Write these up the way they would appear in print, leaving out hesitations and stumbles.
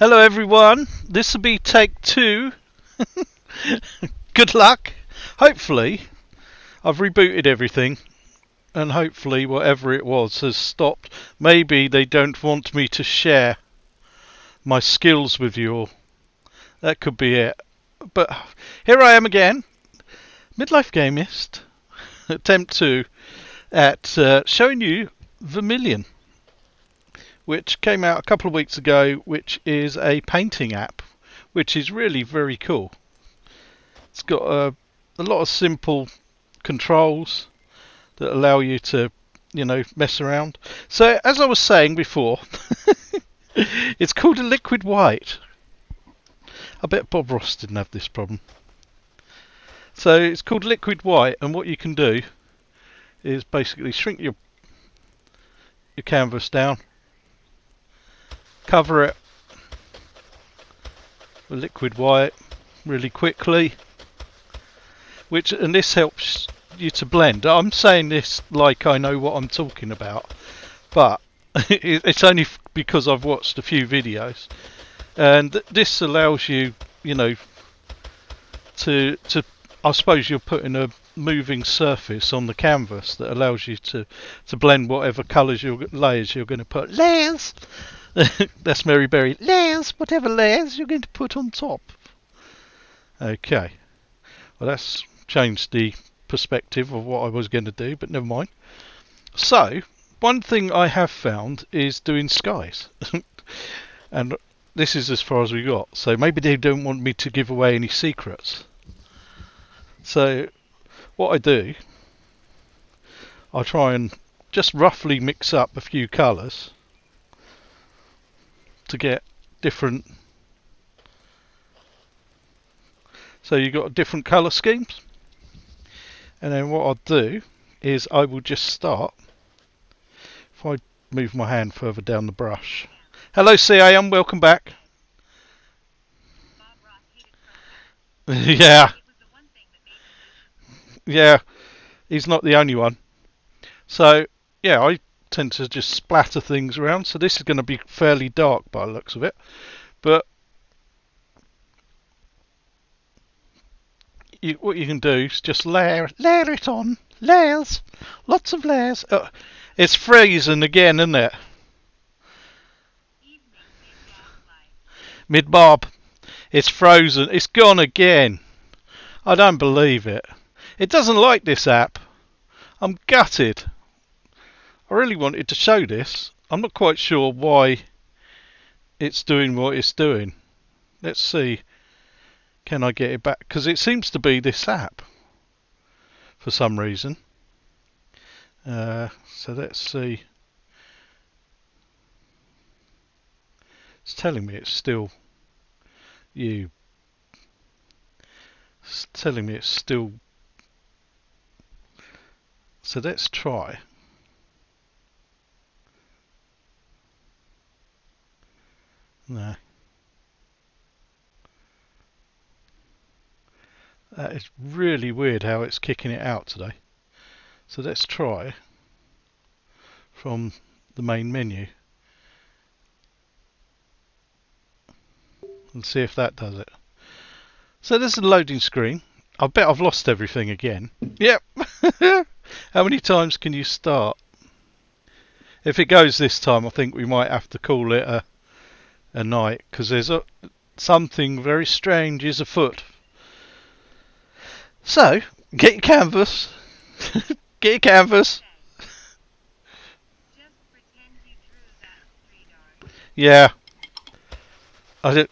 Hello everyone, this will be take 2. Good luck. Hopefully I've rebooted everything and hopefully whatever it was has stopped. Maybe they don't want me to share my skills with you all. That could be it. But here I am again, Midlife Game-ist, attempt 2 at showing you Vermillion, which came out a couple of weeks ago, which is a painting app, which is really very cool. It's got a lot of simple controls that allow you to, mess around. So, as I was saying before, it's called a liquid white. I bet Bob Ross didn't have this problem. So, it's called liquid white, and what you can do is basically shrink your canvas down, cover it with liquid white really quickly, and this helps you to blend. I'm saying this like I know what I'm talking about, but it's only because I've watched a few videos, and this allows you, to I suppose you're putting a moving surface on the canvas that allows you to blend whatever colours layers you're going to put. Layers! That's Mary Berry. Layers, whatever layers you're going to put on top. Okay. Well, that's changed the perspective of what I was going to do, but never mind. So, one thing I have found is doing skies. And this is as far as we got. So maybe they don't want me to give away any secrets. So, what I do, I try and just roughly mix up a few colours to get different. So you've got different colour schemes, and then what I'll do is I will just start. If I move my hand further down the brush. Hello CAM, welcome back. Yeah, he's not the only one. So yeah, I tend to just splatter things around. So this is going to be fairly dark by the looks of it, but what you can do is just layer it on. Layers, lots of layers. It's freezing again, isn't it? Mid-Bob, it's frozen. It's gone again. I don't believe it. It doesn't like this app. I'm gutted. I really wanted to show this. I'm not quite sure why it's doing what it's doing. Let's see. Can I get it back? Because it seems to be this app for some reason. So let's see. It's telling me it's still you. It's telling me it's still. So let's try. No. That is really weird how it's kicking it out today. So let's try from the main menu and see if that does it. So there's a loading screen. I bet I've lost everything again. Yep. How many times can you start? If it goes this time, I think we might have to call it a night, because there's something very strange is afoot. So, get your canvas. Get your canvas. Just pretend you drew that street art. Yeah. I did.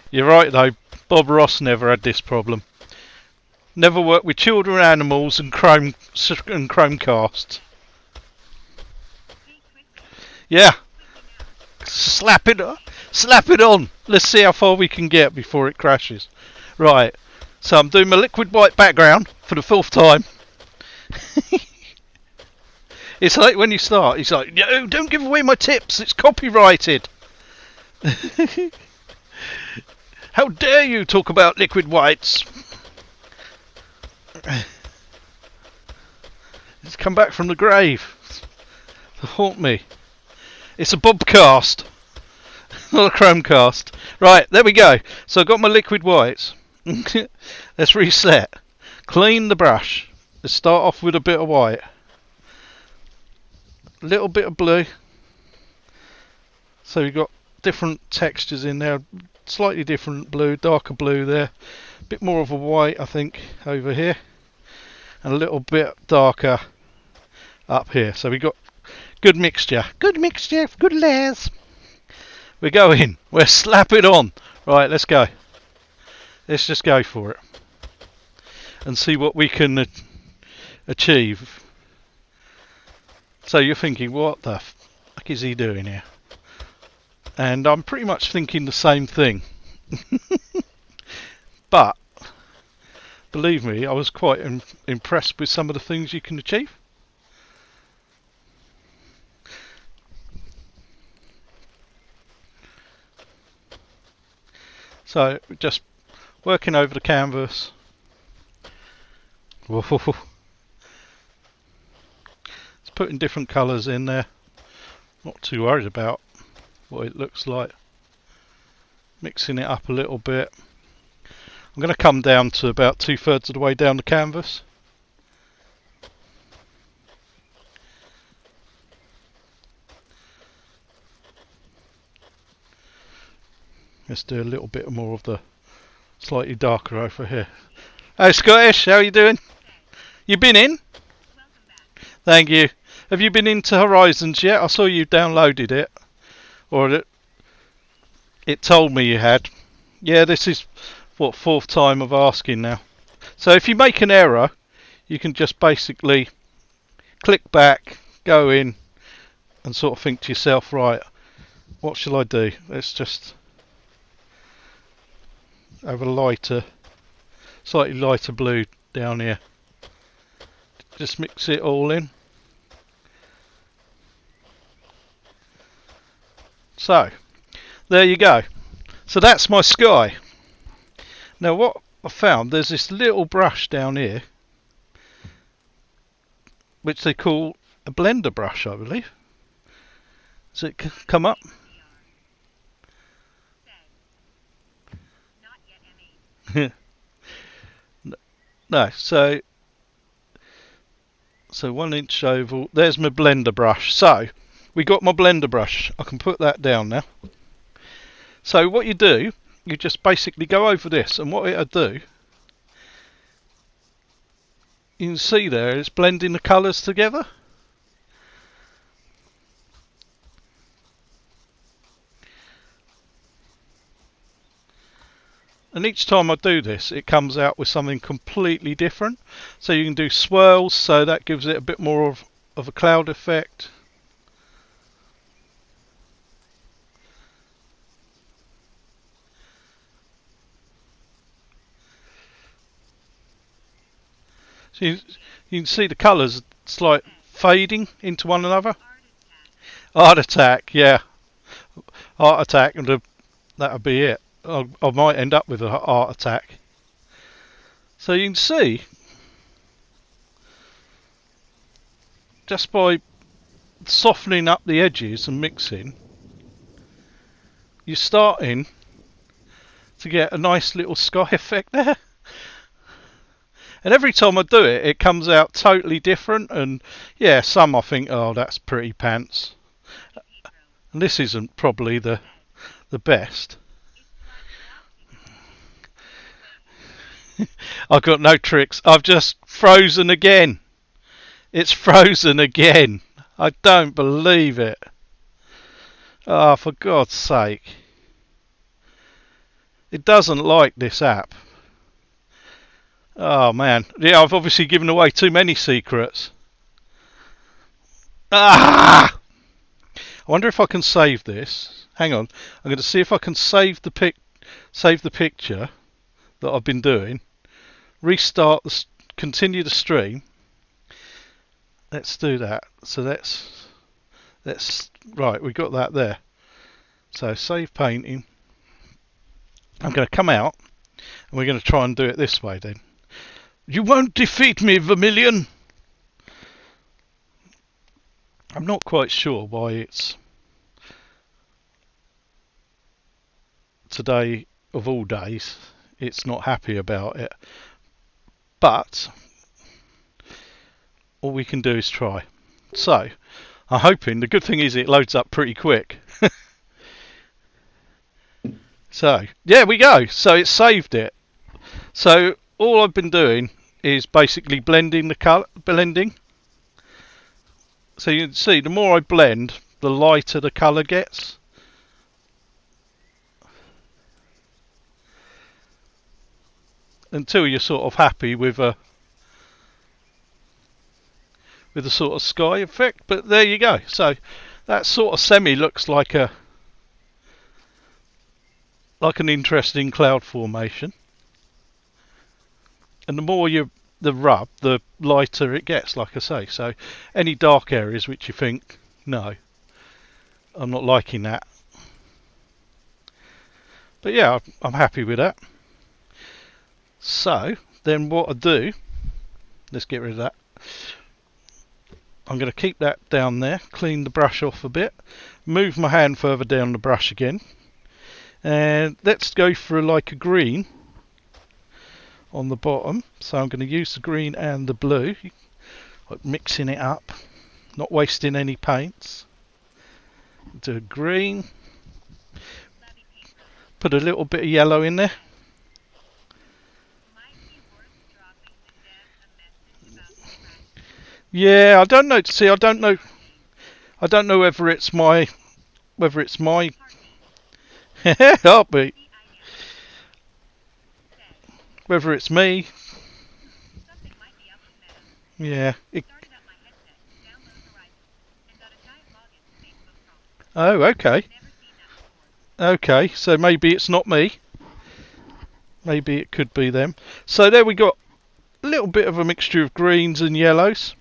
You're right though. Bob Ross never had this problem. Never worked with children, animals, and Chromecasts. Yeah. Slap it on. Let's see how far we can get before it crashes. Right. So I'm doing my liquid white background for the 4th time. It's like when you start, he's like, no, don't give away my tips. It's copyrighted. How dare you talk about liquid whites? It's come back from the grave. Haunt me. It's a bobcast, not a chromecast. Right, there we go. So I've got my liquid whites. Let's reset. Clean the brush. Let's start off with a bit of white. A little bit of blue. So we've got different textures in there. Slightly different blue, darker blue there. A bit more of a white, I think, over here. And a little bit darker up here. So we've got good mixture. Good mixture, good layers. We go in. We'll slap it on. Right, let's go. Let's just go for it. And see what we can achieve. So you're thinking, what the fuck is he doing here? And I'm pretty much thinking the same thing. But, believe me, I was quite impressed with some of the things you can achieve. So, just working over the canvas. Whoa. It's putting different colours in there. Not too worried about what it looks like. Mixing it up a little bit. I'm going to come down to about 2/3 of the way down the canvas. Let's do a little bit more of the slightly darker over here. Hey Scottish, how are you doing? You been in? Thank you. Have you been into Horizons yet? I saw you downloaded it. Or it told me you had. Yeah, this is, what, 4th time of asking now. So if you make an error, you can just basically click back, go in, and sort of think to yourself, right, what shall I do? Let's just have a lighter, slightly lighter blue down here. Just mix it all in. So, there you go. So that's my sky. Now what I found, there's this little brush down here, which they call a blender brush, I believe. Does it come up? No, so 1-inch oval. There's my blender brush. So we got my blender brush. I can put that down now. So what you do, you just basically go over this, and what it'll do, you can see there, it's blending the colours together. And each time I do this, it comes out with something completely different. So you can do swirls, so that gives it a bit more of a cloud effect. So you can see the colours slight fading into one another. Art attack, yeah. Art attack, and that'll be it. I might end up with a heart attack. So you can see, just by softening up the edges and mixing, you're starting to get a nice little sky effect there. And every time I do it, it comes out totally different. And yeah, some I think, oh, that's pretty pants. And this isn't probably the best. I've got no tricks. I've just frozen again. It's frozen again. I don't believe it. Oh, for God's sake. It doesn't like this app. Oh man. Yeah, I've obviously given away too many secrets. Ah! I wonder if I can save this. Hang on. I'm going to see if I can save the picture that I've been doing. Restart continue the stream. Let's do that. So let's right, we got that there. So save painting. I'm going to come out and we're going to try and do it this way then. You won't defeat me, Vermillion. I'm not quite sure why it's today of all days. It's not happy about it. But all we can do is try. So I'm hoping, the good thing is it loads up pretty quick. So yeah, we go. So it saved it. So all I've been doing is basically blending the colour, blending. So you can see the more I blend, the lighter the colour gets. Until you're sort of happy with a sort of sky effect. But there you go. So that sort of semi looks like an interesting cloud formation. And the more the rub, the lighter it gets, like I say. So any dark areas which you think, no, I'm not liking that. But yeah, I'm happy with that. So then what I do, let's get rid of that. I'm going to keep that down there, clean the brush off a bit, move my hand further down the brush again, and let's go for like a green on the bottom. So I'm going to use the green and the blue, like mixing it up, not wasting any paints. Do a green, put a little bit of yellow in there. Yeah, I don't know. See, I don't know whether it's my heartbeat, whether it's me. Yeah. Oh, okay. Okay, so maybe it's not me. Maybe it could be them. So there we got a little bit of a mixture of greens and yellows.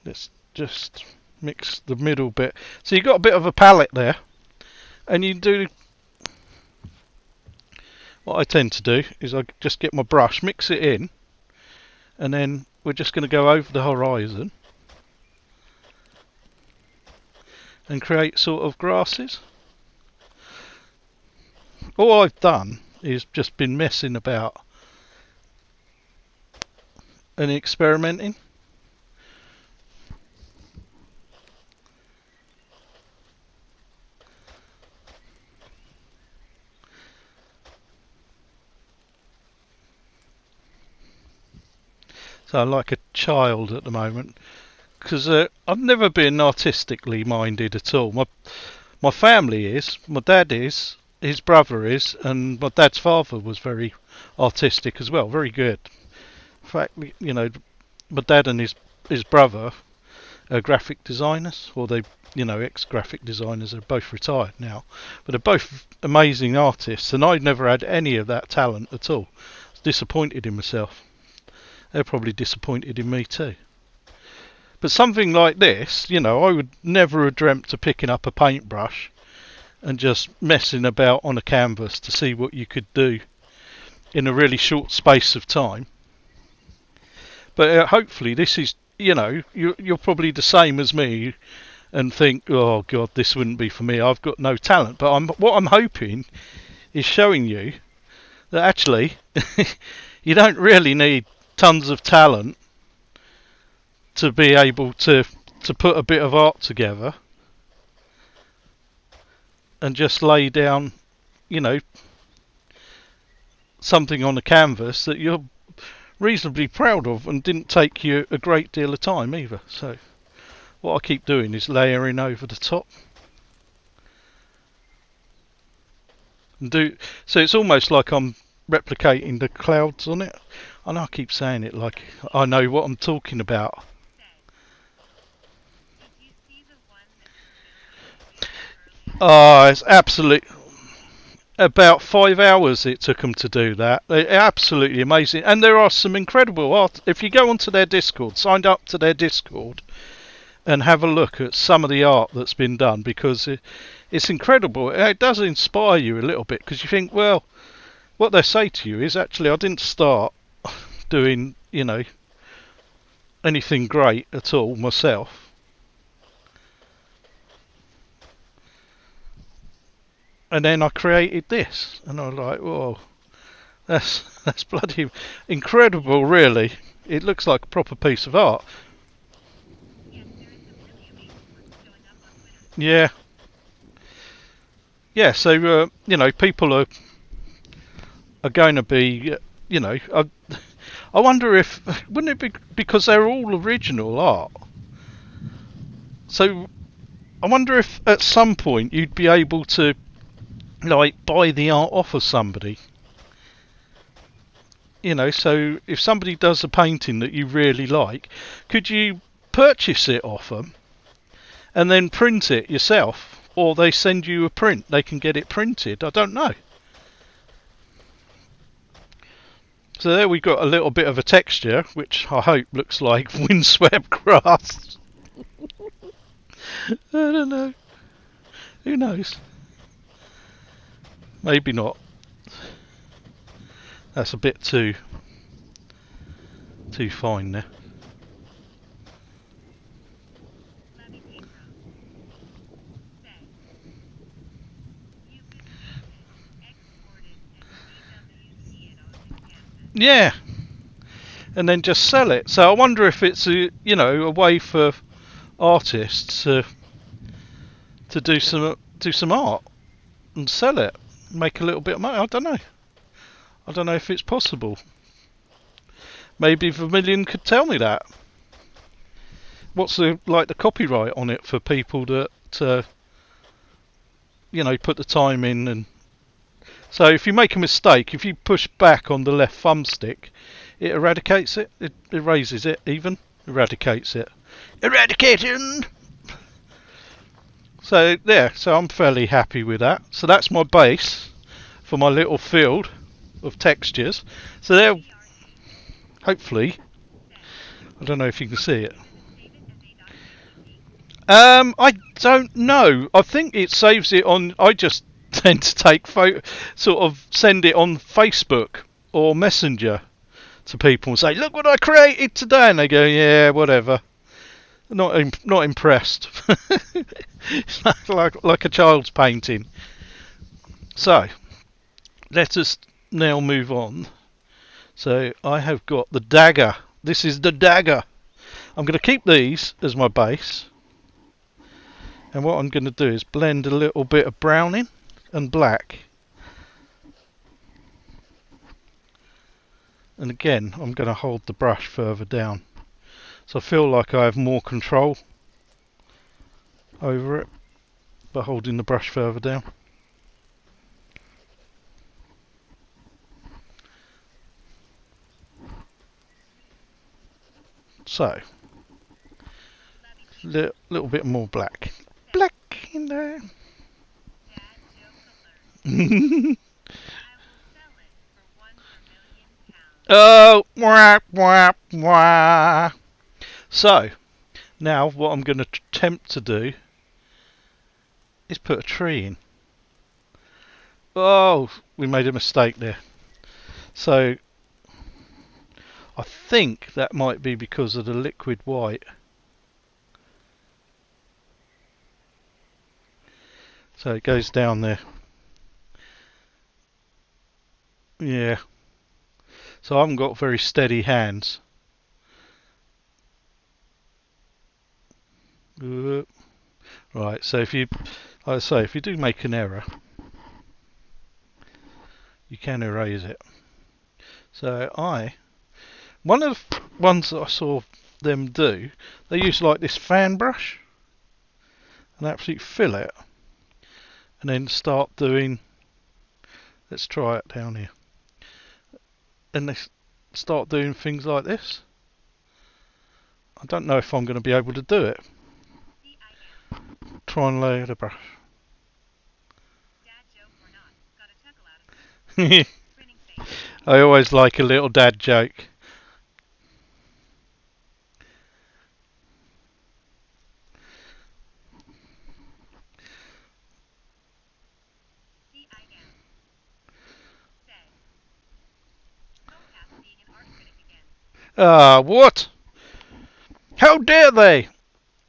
Let's just mix the middle bit. So you've got a bit of a palette there. And you do... What I tend to do is I just get my brush, mix it in. And then we're just going to go over the horizon. And create sort of grasses. All I've done is just been messing about and experimenting. So I'm like a child at the moment, because I've never been artistically minded at all. My family is, my dad is, his brother is, and my dad's father was very artistic as well, very good. In fact, you know, my dad and his brother are graphic designers, or they, you know, ex-graphic designers, are both retired now, but they're both amazing artists, and I'd never had any of that talent at all. I was disappointed in myself. They're probably disappointed in me too. But something like this, you know, I would never have dreamt of picking up a paintbrush and just messing about on a canvas to see what you could do in a really short space of time. But hopefully this is, you know, you're probably the same as me and think, oh God, this wouldn't be for me. I've got no talent. But what I'm hoping is showing you that actually you don't really need tons of talent to be able to put a bit of art together and just lay down, you know, something on a canvas that you're reasonably proud of and didn't take you a great deal of time either. So what I keep doing is layering over the top. So it's almost like I'm replicating the clouds on it. I know I keep saying it like I know what I'm talking about. Oh, it's absolute. About 5 hours it took them to do that. They're absolutely amazing. And there are some incredible art. If you go onto their Discord, sign up to their Discord and have a look at some of the art that's been done, because it's incredible. It does inspire you a little bit, because you think, well, what they say to you is, actually, I didn't start doing, you know, anything great at all myself. and then I created this, and I was like, whoa, that's bloody incredible, really. It looks like a proper piece of art. Yes, there is some really amazing ones showing up on Twitter. Yeah. Yeah, so, people are going to be, I wonder if, wouldn't it be because they're all original art? So I wonder if at some point you'd be able to, like, buy the art off of somebody. So if somebody does a painting that you really like, could you purchase it off them and then print it yourself? Or they send you a print, they can get it printed. I don't know. So there we've got a little bit of a texture, which I hope looks like windswept grass. I don't know. Who knows? Maybe not. That's a bit too fine there. Levy Pedro. Say. You could save it, export it, and DWG it onto canvas. Yeah, and then just sell it. So I wonder if it's a way for artists to do some art and sell it, make a little bit of money. I don't know. I don't know if it's possible. Maybe Vermillion could tell me that. What's the copyright on it for people that put the time in? And so if you make a mistake, if you push back on the left thumbstick, it eradicates it. It erases it, even eradicates it. Eradicating. So there. So I'm fairly happy with that. So that's my base for my little field of textures. So there. Hopefully, I don't know if you can see it. I don't know. I think it saves it on. I just tend to take send it on Facebook or Messenger to people and say, "Look what I created today," and they go, "Yeah, whatever." Not impressed. It's like a child's painting. So let us now move on. So I have got the dagger. This is the dagger. I'm going to keep these as my base. And what I'm going to do is blend a little bit of brown in and black. And again, I'm going to hold the brush further down. So I feel like I have more control over it by holding the brush further down. So, little bit more black. Black in there. Dad joke alert. I will sell it for £1 Vermillion. Oh, wah, wah, wah. So, now what I'm going to attempt to do is put a tree in. Oh, we made a mistake there. So, I think that might be because of the liquid white. So it goes down there. Yeah. So I haven't got very steady hands. Right, so if you do make an error, you can erase it. So one of the ones that I saw them do, they use like this fan brush and absolutely fill it and then start doing, let's try it down here, and they start doing things like this. I don't know if I'm going to be able to do it. Try and lay the brush. Dad joke or not, got a chuckle out of it. Grinning face. I always like a little dad joke. See, I am. Say. Photocast being an art critic again. What? How dare they?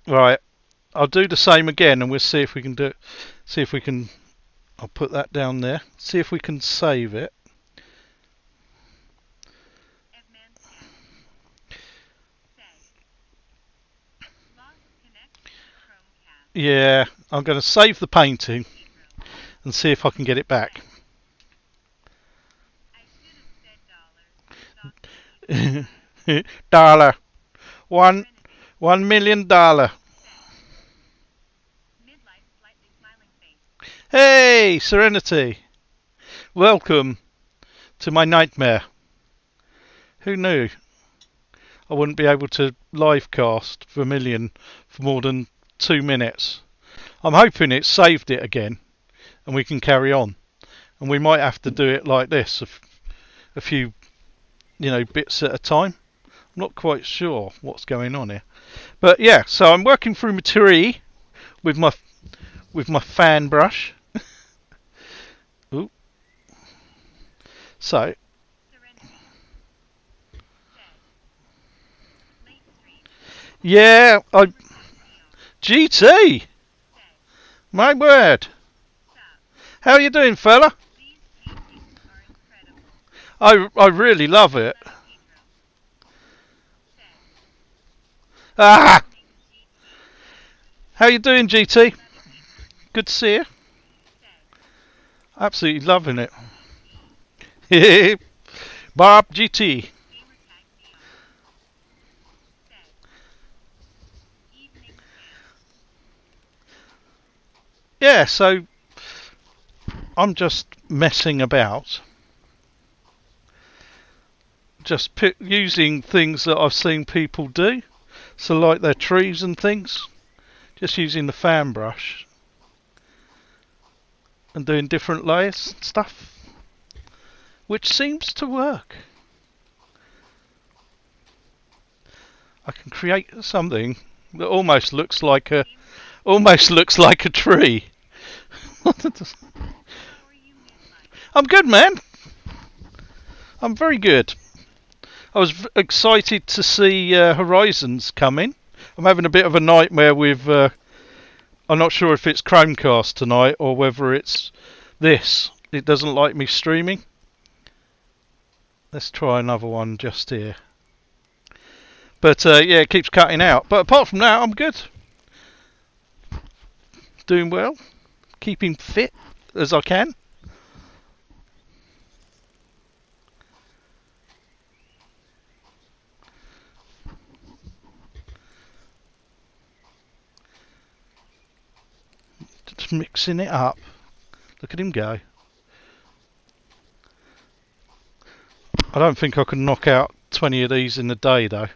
Right, I'll do the same again, and we'll see if we can I'll put that down there. See if we can save it. Yeah, I'm going to save the painting and see if I can get it back. Dollar. $1 million. Hey, Serenity. Welcome to my nightmare. Who knew I wouldn't be able to live cast Vermillion for more than 2 minutes. I'm hoping it saved it again and we can carry on. And we might have to do it like this, a few, bits at a time. I'm not quite sure what's going on here. But yeah, so I'm working through material with my fan brush. Ooh. So yeah, GT. My word. How you doing, fella? I really love it. Ah! How you doing, GT? Good to see you. Absolutely loving it. Bob GT. Yeah, so I'm just messing about. Just using things that I've seen people do. So like their trees and things. Just using the fan brush. And doing different layers and stuff. Which seems to work. I can create something that almost looks like a tree. I'm good, man. I'm very good. I was excited to see Horizons coming. I'm having a bit of a nightmare with. I'm not sure if it's Chromecast tonight or whether it's this. It doesn't like me streaming. Let's try another one just here. But yeah, it keeps cutting out. But apart from that, I'm good. Doing well. Keeping fit as I can. Just mixing it up. Look at him go. I don't think I can knock out 20 of these in a day though.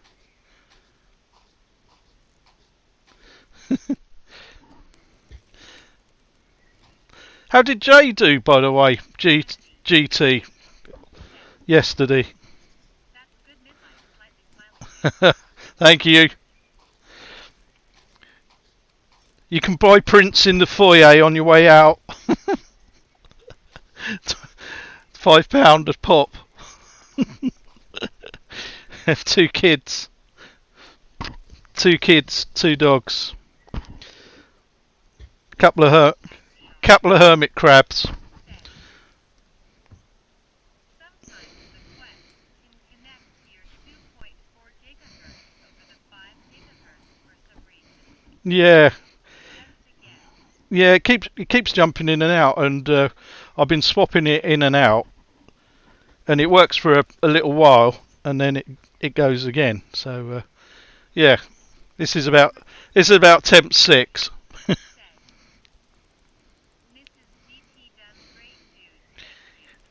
How did Jay do, by the way, GT, yesterday? Thank you. You can buy prints in the foyer on your way out. £5 a pop. Have 2 kids. 2 kids, 2 dogs. Couple of hermit crabs. Yeah. Yeah, it keeps jumping in and out, and I've been swapping it in and out, and it works for a little while, and then it goes again. So yeah, this is about temp 6.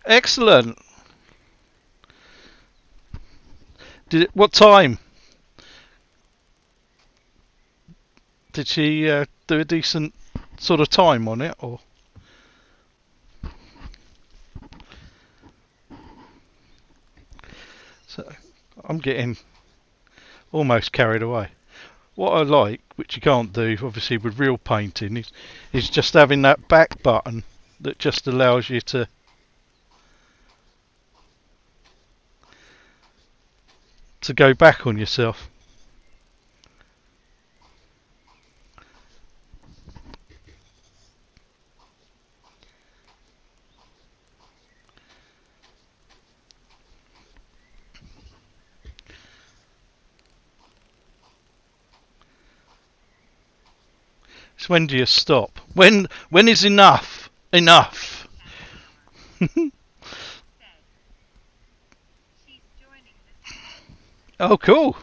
Excellent. What time? Did she do a decent sort of time on it, or? So I'm getting almost carried away. What I like, which you can't do obviously with real painting, is just having that back button that just allows you to go back on yourself. So when do you stop? When is enough? Enough. Said, she's joining the team. Oh, cool.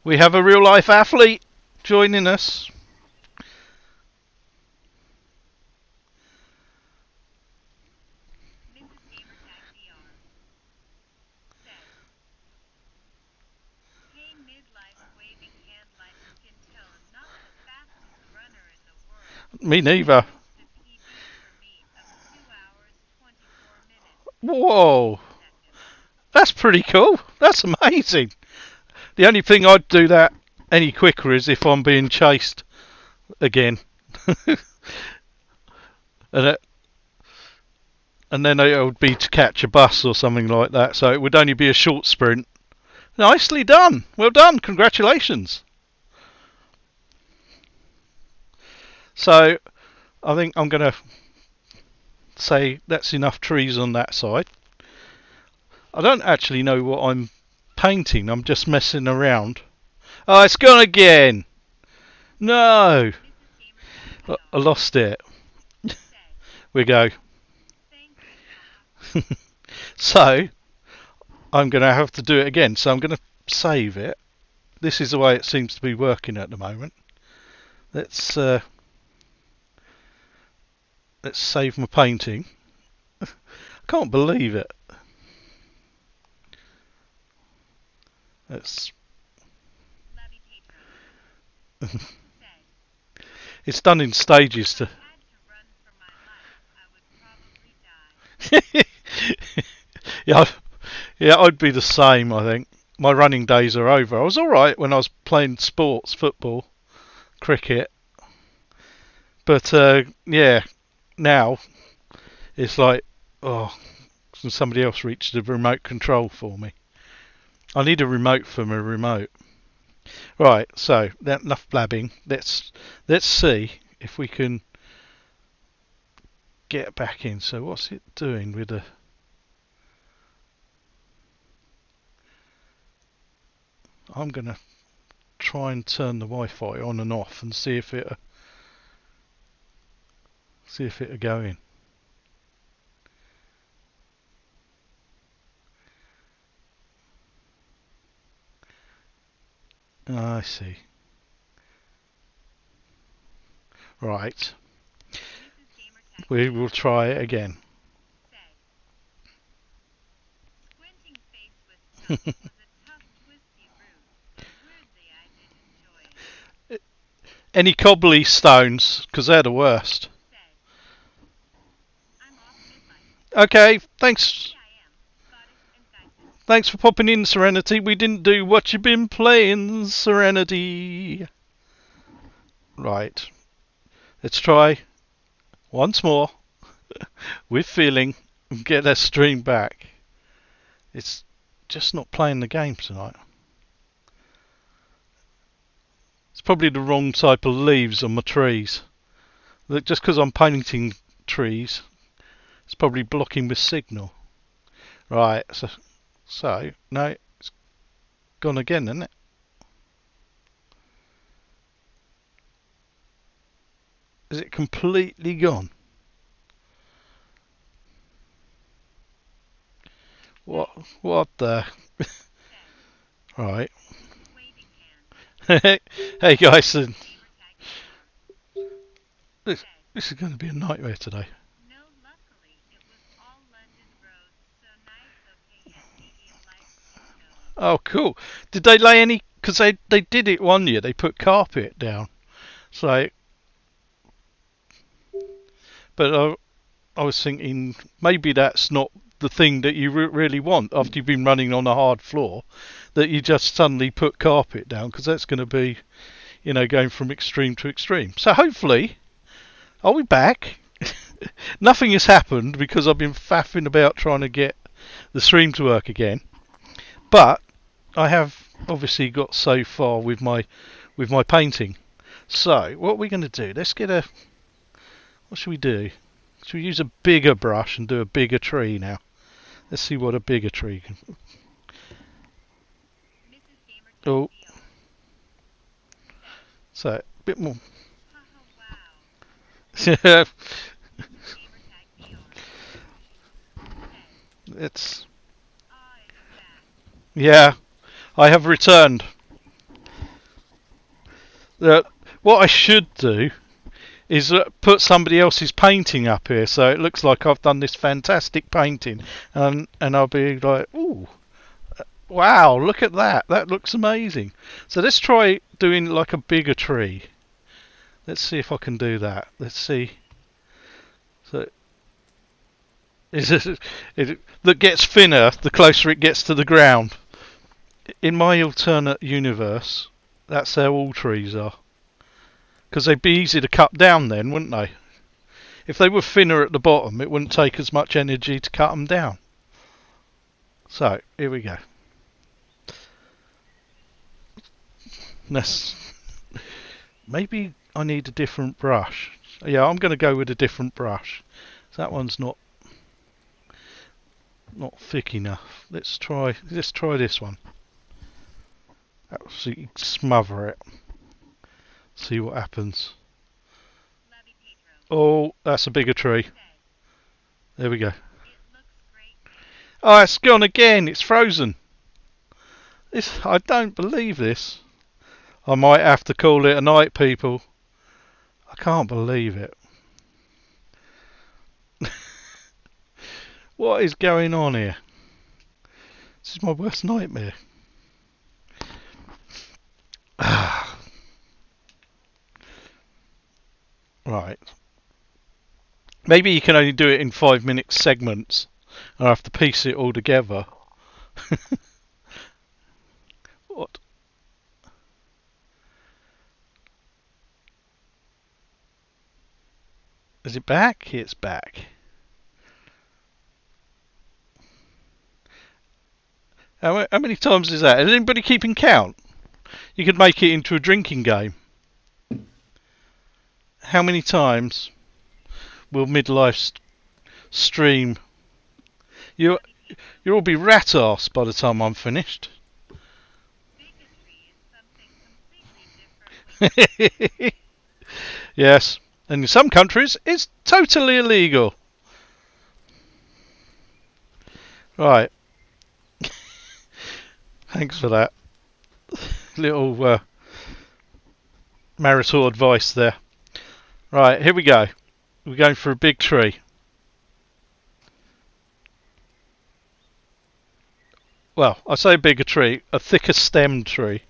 We have a real life athlete joining us. Mrs. Gamertag DR. Said, hey midlife waving hand light skin tone, not the fastest runner in the world. Me neither. Finished a PB for me of 2 hours 24 minutes Whoa. seconds. That's pretty cool. That's amazing. The only thing I'd do that any quicker is if I'm being chased again. and then it would be to catch a bus or something like that. So it would only be a short sprint. Nicely done. Well done. Congratulations. So I think I'm going to say that's enough trees on that side. I don't actually know what I'm painting. I'm just messing around. Oh, it's gone again. No. Mrs. Gamertag I lost it. said, We go. thanks, Papa. So I'm going to have to do it again. So I'm going to save it. This is the way it seems to be working at the moment. Let's save my painting. I can't believe it. It's Labby Pedro said, it's done in stages to. if I had to run for my life, I would probably die. Yeah, I'd be the same. I think my running days are over. I was all right when I was playing sports, football, cricket, but yeah, now it's like, oh, can somebody else reach the remote control for me? I need a remote for my remote. Right, so that enough blabbing. Let's see if we can get back in. So what's it doing with the? I'm gonna try and turn the Wi-Fi on and off and see if it'll go in. I see. Right. Mrs. Gamertag We will try it again. said, squinting face with toast was a tough twisty route. Weirdly, I did enjoy it. Any cobbly stones, because they're the worst. Said, I'm off midlife. Okay, thanks. Here I am, Scottish and Geisel. Thanks for popping in, Serenity. We didn't do what you've been playing, Serenity. Right. Let's try once more with feeling and get that stream back. It's just not playing the game tonight. It's probably the wrong type of leaves on my trees. Look, just because I'm painting trees, it's probably blocking the signal. Right, so no, it's gone again, isn't it? Is it completely gone? What the? Right. Waving hand. Hey guys, Gamertag this said, is going to be a nightmare today. no, luckily, it was all London roads, so nice, okay, and medium light skin tone. Oh, cool. Did they lay any? Because they did it one year. They put carpet down. So, but I was thinking maybe that's not the thing that you really want after you've been running on a hard floor, that you just suddenly put carpet down, because that's going to be, going from extreme to extreme. So hopefully, are we back? Nothing has happened because I've been faffing about trying to get the stream to work again. But I have obviously got so far with my painting. So what are we going to do? Let's get a. What should we do? Should we use a bigger brush and do a bigger tree now? Let's see what a bigger tree can. Mrs. Gamertag Oh. DR So a bit more. Haha, wow. Yeah, Gamer tag PR. Says, it's I am back. yeah. I have returned. What I should do is put somebody else's painting up here, so it looks like I've done this fantastic painting, and I'll be like, ooh, wow, look at that. That looks amazing. So let's try doing like a bigger tree. Let's see if I can do that. Let's see. So is it that gets thinner the closer it gets to the ground. In my alternate universe, that's how all trees are. Because they'd be easy to cut down then, wouldn't they? If they were thinner at the bottom, it wouldn't take as much energy to cut them down. So, here we go. Let's, maybe I need a different brush. Yeah, I'm going to go with a different brush. That one's not thick enough. Let's try this one. Absolutely smother it. See what happens. Love you, Pedro. Oh, that's a bigger tree. Says, There we go. it looks great. Oh, it's gone again. It's frozen. I don't believe this. I might have to call it a night, people. I can't believe it. What is going on here? This is my worst nightmare. Right. Maybe you can only do it in 5 minute segments. I have to piece it all together. What? Is it back? It's back. How many times is that? Is anybody keeping count? You could make it into a drinking game. How many times will midlife stream? You'll all be rat arse by the time I'm finished. Bigotry is something completely different. Yes, and in some countries it's totally illegal. Right. Thanks for that little marital advice there. Right, here we go. We're going for a big tree. Well, I say a bigger tree, a thicker stemmed tree.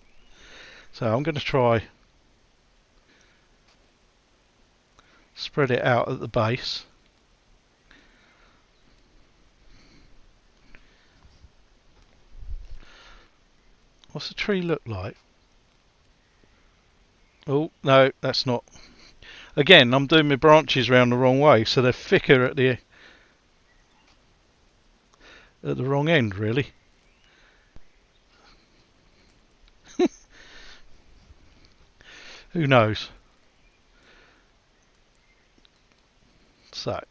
So I'm going to try spread it out at the base. What's the tree look like? Oh, no, that's not. Again, I'm doing my branches round the wrong way, so they're thicker at the wrong end, really. Who knows? So. Love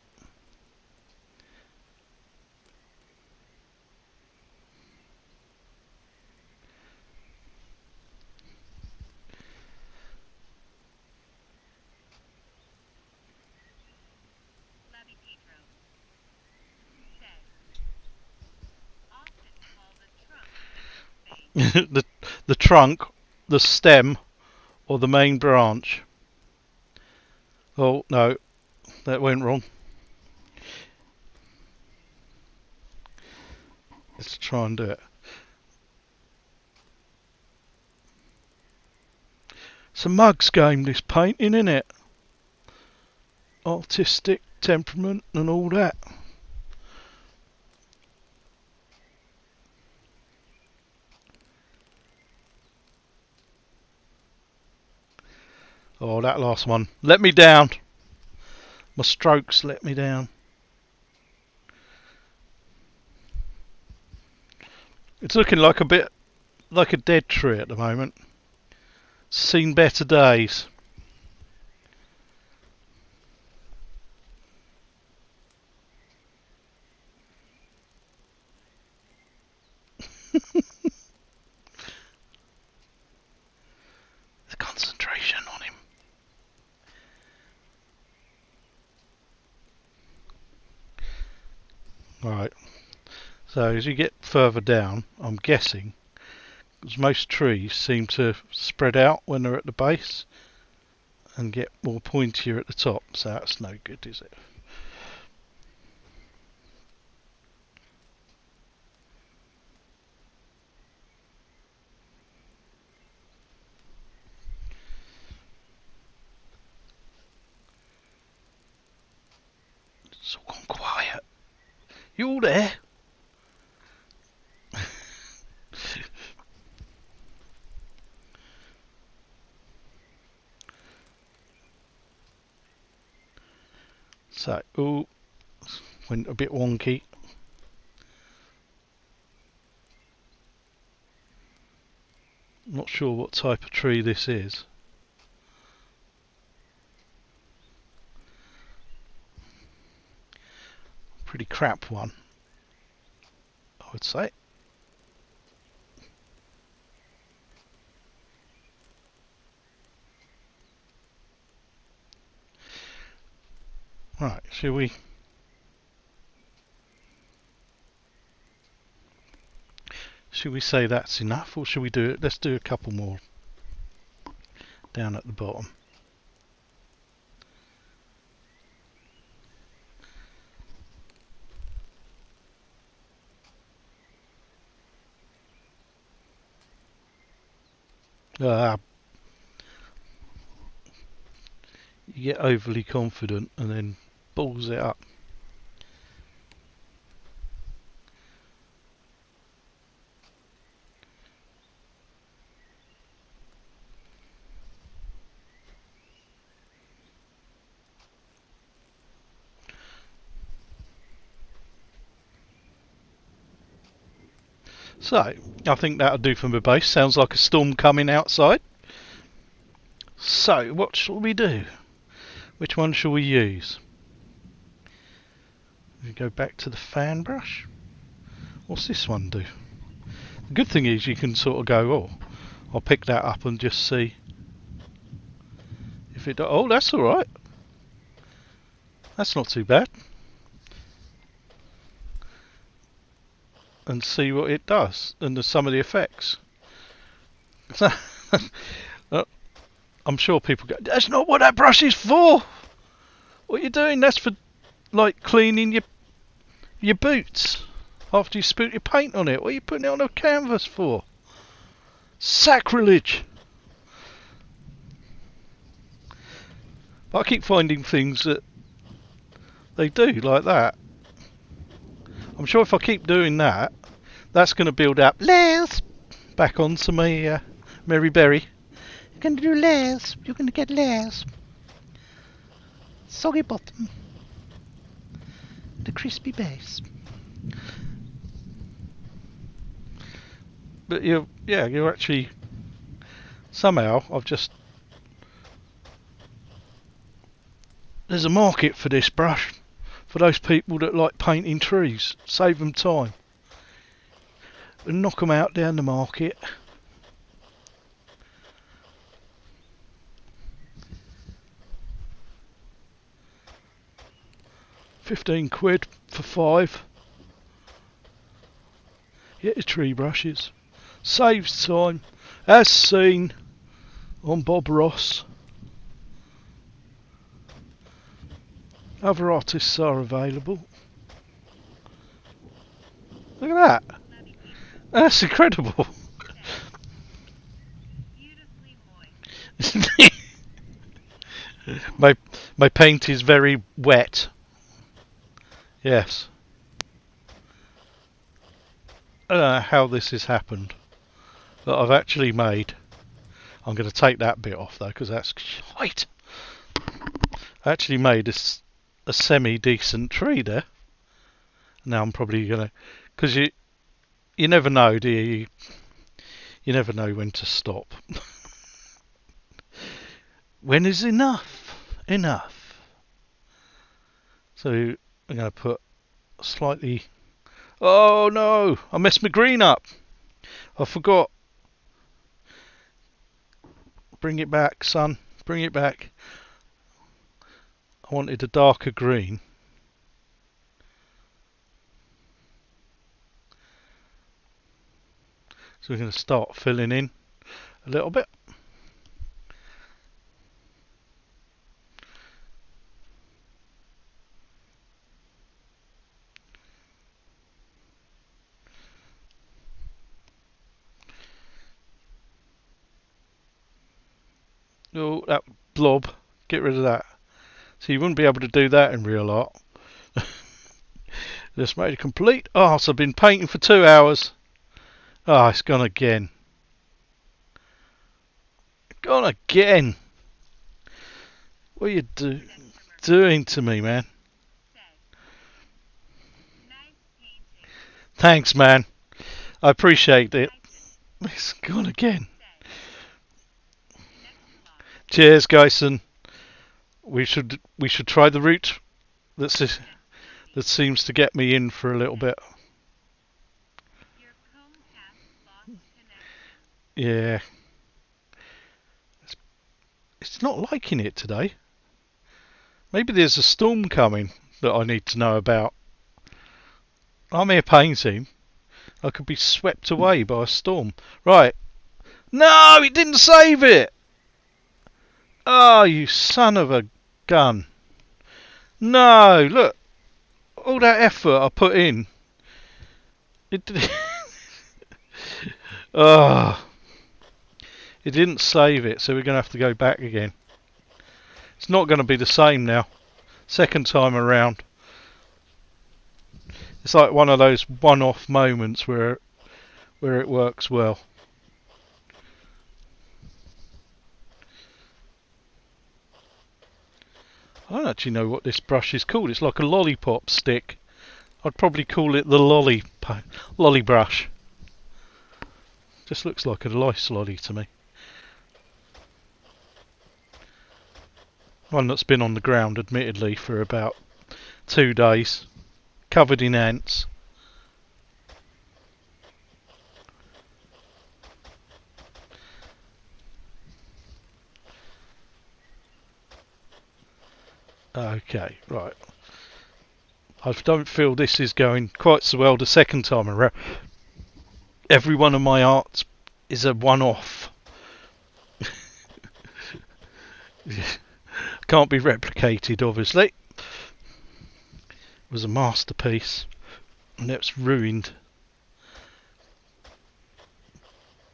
you, Pedro. Says, often called a trunk. Base. the trunk, the stem, or the main branch. Oh no, that went wrong. Let's try and do it. It's a mug's game, this painting, isn't it? Artistic temperament and all that. Oh, that last one let me down. My strokes let me down. It's looking like a bit like a dead tree at the moment. Seen better days. The concentration So as you get further down, I'm guessing, because most trees seem to spread out when they're at the base and get more pointier at the top, so that's no good, is it? It's all gone quiet. You all there? So, oh, went a bit wonky. Not sure what type of tree this is. Pretty crap one, I would say. Right, shall we? Should we say that's enough, or should we do it? Let's do a couple more down at the bottom. You get overly confident and then balls it up. So, I think that'll do for my base. Sounds like a storm coming outside. So, what shall we do? Which one shall we use? We go back to the fan brush. What's this one do? The good thing is you can sort of go, oh, I'll pick that up and just see if it... Oh, that's alright. That's not too bad. And see what it does and some of the effects. I'm sure people go, that's not what that brush is for. What are you doing? That's for like cleaning your boots after you spilt your paint on it. What are you putting it on a canvas for? Sacrilege. But I keep finding things that they do like that. I'm sure if I keep doing that, that's going to build up layers back onto my Mary Berry. You're going to do layers. You're going to get layers. Soggy bottom. The crispy base. But you're actually... Somehow, there's a market for this brush. For those people that like painting trees. Save them time. And knock them out down the market. £15 for 5. Get your tree brushes. Saves time. As seen on Bob Ross. Other artists are available. Look at that. That's incredible. my paint is very wet. Yes. I don't know how this has happened. That I've actually made. I'm going to take that bit off though, because that's shite. I actually made a semi-decent tree there. Now I'm probably going to... Because you never know, do you? You never know when to stop. When is enough? Enough. So I'm going to put slightly... Oh no! I messed my green up. I forgot. Bring it back, son. Bring it back. I wanted a darker green. So we're going to start filling in a little bit. Oh, that blob. Get rid of that. So you wouldn't be able to do that in real art. Just made it complete. Oh, so I've been painting for 2 hours. Oh, it's gone again. Gone again. What are you doing to me, man? Thanks, man. I appreciate it. It's gone again. Cheers, Gyson. We should try the route that seems to get me in for a little bit. Yeah. It's not liking it today. Maybe there's a storm coming that I need to know about. I'm here painting. I could be swept away by a storm. Right. No, it didn't save it. Oh, you son of a gun. No, look. All that effort I put in. It did. Oh. It didn't save it, so we're going to have to go back again. It's not going to be the same now. Second time around. It's like one of those one-off moments where it works well. I don't actually know what this brush is called. It's like a lollipop stick. I'd probably call it the lolly brush. Just looks like a lice lolly to me. One that's been on the ground, admittedly, for about 2 days. Covered in ants. Okay, right. I don't feel this is going quite so well the second time around. Every one of my arts is a one-off. Can't be replicated, obviously. It was a masterpiece, and it's ruined.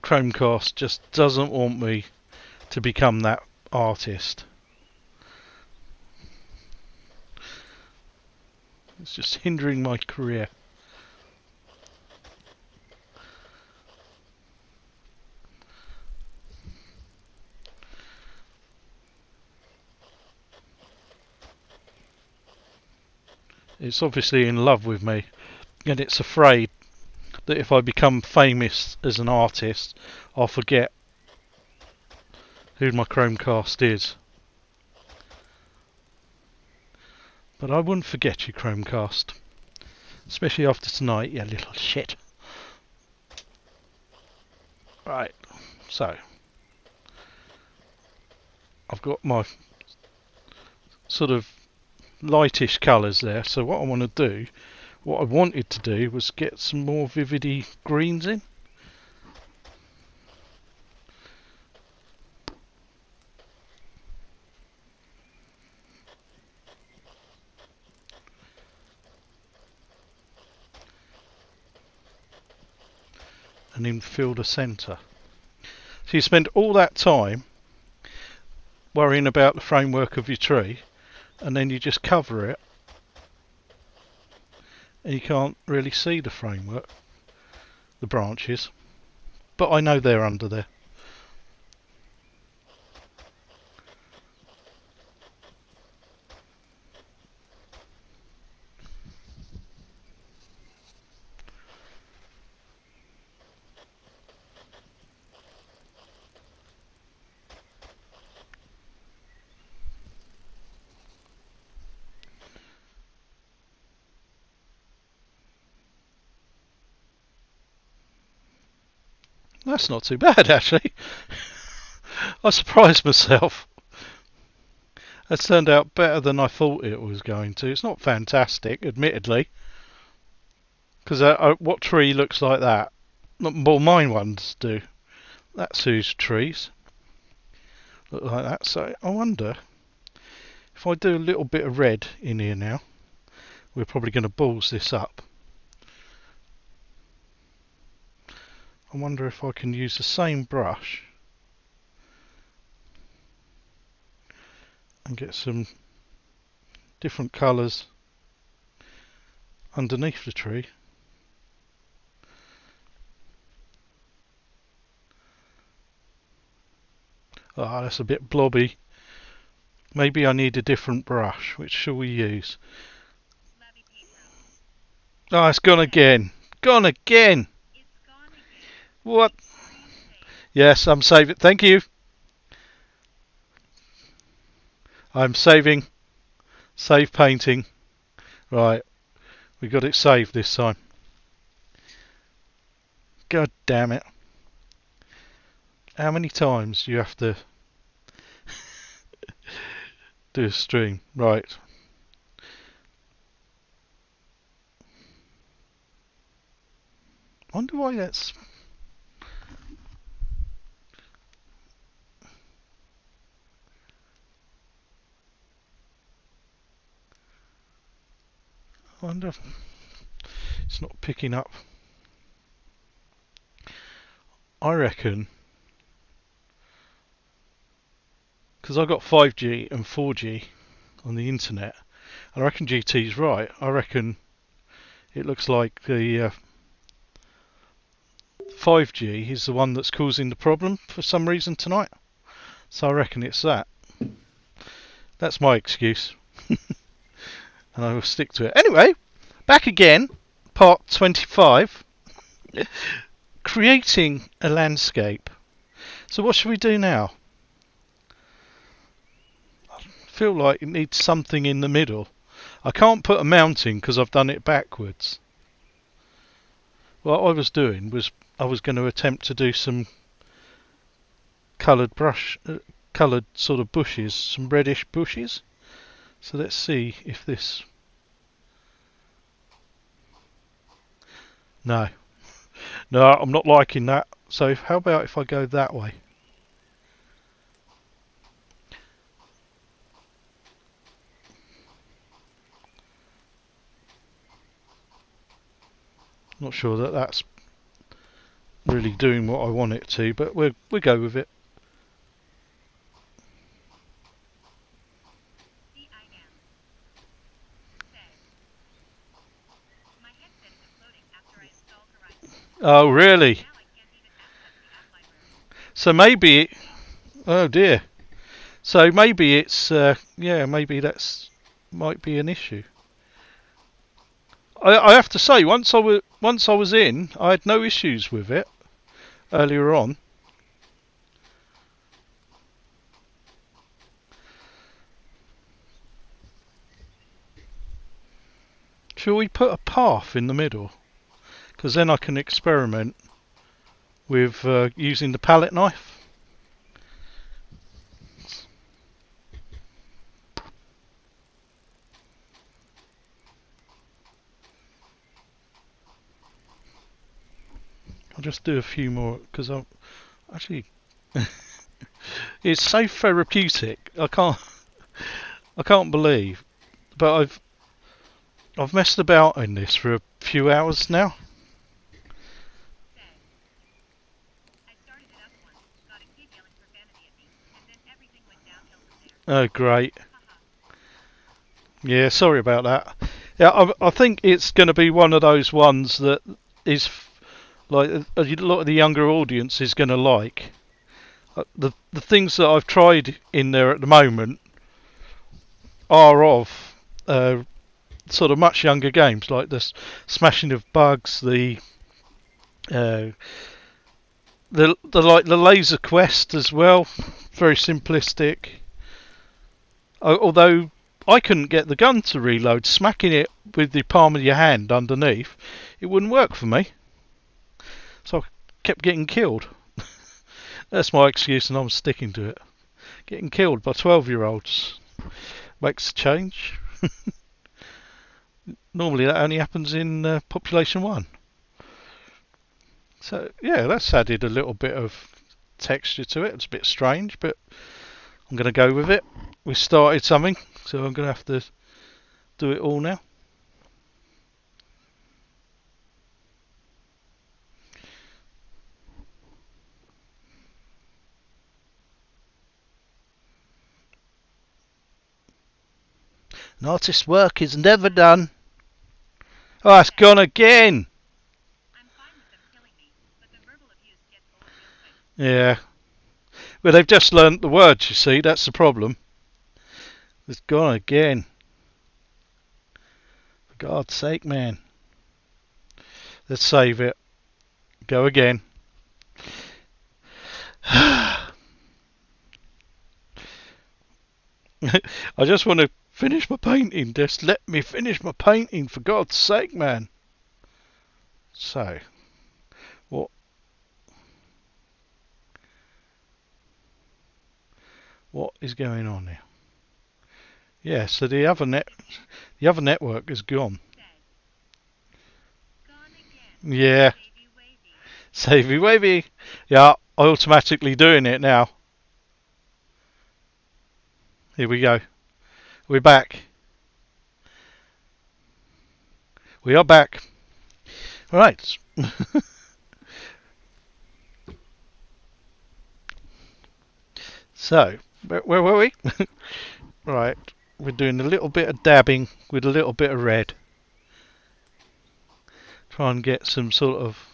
Chromecast just doesn't want me to become that artist. It's just hindering my career. It's obviously in love with me, and it's afraid that if I become famous as an artist, I'll forget who my Chromecast is. But I wouldn't forget you, Chromecast. Especially after tonight, you little shit. Right, so I've got my sort of lightish colours there. So what I wanted to do was get some more vividy greens in. And then fill the centre. So you spend all that time worrying about the framework of your tree, and then you just cover it, and you can't really see the framework, the branches, but I know they're under there. That's not too bad, actually. I surprised myself. That's turned out better than I thought it was going to. It's not fantastic, admittedly, because what tree looks like that? Well, mine ones do. That's whose trees look like that. So I wonder if I do a little bit of red in here now, we're probably going to balls this up. I wonder if I can use the same brush and get some different colours underneath the tree. Ah, that's a bit blobby. Maybe I need a different brush. Which shall we use? Oh, it's gone again. Gone again. What? Yes, I'm saving. Thank you. I'm saving. Save painting. Right. We got it saved this time. God damn it. How many times do you have to do a stream? Right. Wonder why that's... I wonder if it's not picking up. I reckon, because I got 5G and 4G on the internet, and I reckon GT's right. I reckon it looks like the 5G is the one that's causing the problem for some reason tonight. So I reckon it's that. That's my excuse. And I will stick to it. Anyway, back again, part 25. Creating a landscape. So what should we do now? I feel like it needs something in the middle. I can't put a mountain because I've done it backwards. What I was doing was I was going to attempt to do some coloured coloured sort of bushes, some reddish bushes. So let's see if this... No, I'm not liking that. So how about if I go that way? Not sure that that's really doing what I want it to, but we'll go with it. Oh, really? So maybe... Oh dear. So maybe it's... yeah, maybe that's... might be an issue. I have to say, once I was in, I had no issues with it earlier on. Shall we put a path in the middle? Because then I can experiment with using the palette knife. I'll just do a few more because I'm actually it's so therapeutic. I can't believe, but I've messed about in this for a few hours now. Oh, great. Yeah, sorry about that. Yeah, I think it's going to be one of those ones that is like a lot of the younger audience is going to like. The things that I've tried in there at the moment are of sort of much younger games, like the smashing of bugs, the laser quest as well, very simplistic. Although I couldn't get the gun to reload, smacking it with the palm of your hand underneath, it wouldn't work for me. So I kept getting killed. That's my excuse and I'm sticking to it. Getting killed by 12-year-olds makes a change. Normally that only happens in population 1. So yeah, that's added a little bit of texture to it. It's a bit strange, but I'm going to go with it. We started something, so I'm going to have to do it all now. An artist's work is never done. Oh, it's gone again. I'm fine with them killing me, but the verbal abuse gets old real quick. Yeah. Well, they've just learnt the words, you see. That's the problem. It's gone again. For God's sake, man. Let's save it. Go again. I just want to finish my painting. Just let me finish my painting, for God's sake, man. So, what is going on here? Yeah, so the other network is gone. Gone again. Yeah, Wavy, wavy. savey wavy. Yeah, automatically doing it now. Here we go. We're back. We are back. Right. So, where were we? Right. We're doing a little bit of dabbing with a little bit of red. Try and get some sort of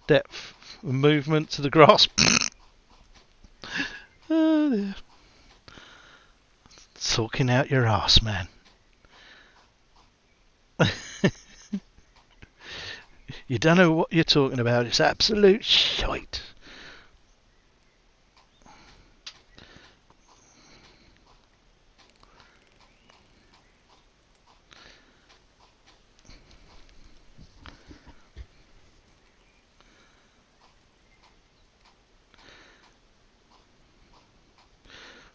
depth of movement to the grass. Oh dear. Talking out your arse, man. You don't know what you're talking about. It's absolute shite.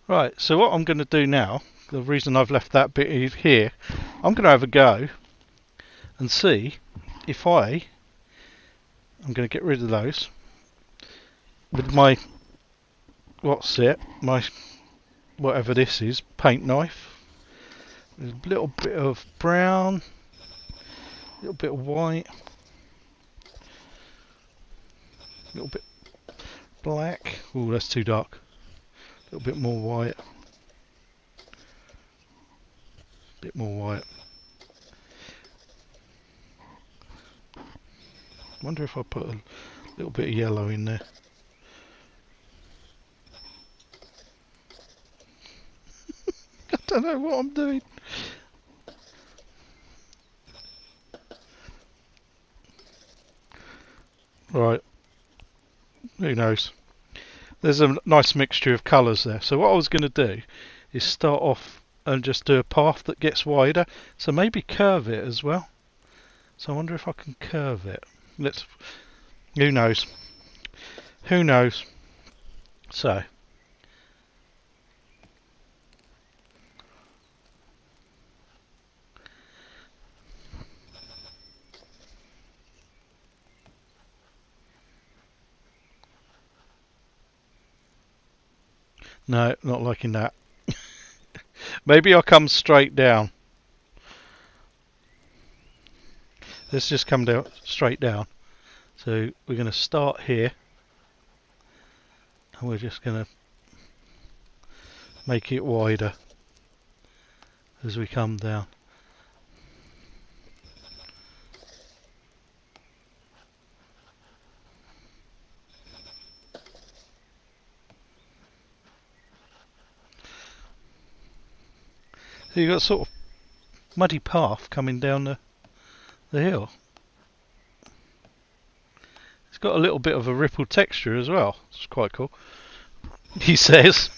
Right, so what I'm going to do now, the reason I've left that bit here, I'm going to have a go and see if I'm going to get rid of those with my, my, whatever this is, paint knife. There's a little bit of brown, a little bit of white, a little bit black. Oh, that's too dark. A little bit more white. Bit more white. Wonder if I put a little bit of yellow in there. I don't know what I'm doing. Right. Who knows? There's a nice mixture of colours there. So what I was going to do is start off and just do a path that gets wider. So maybe curve it as well. So I wonder if I can curve it. Who knows? Who knows? So. No, not liking that. Maybe I'll come straight down. Let's just come down straight down. So we're going to start here. And we're just going to make it wider as we come down. So you've got sort of muddy path coming down the hill. It's got a little bit of a ripple texture as well. It's quite cool. He says.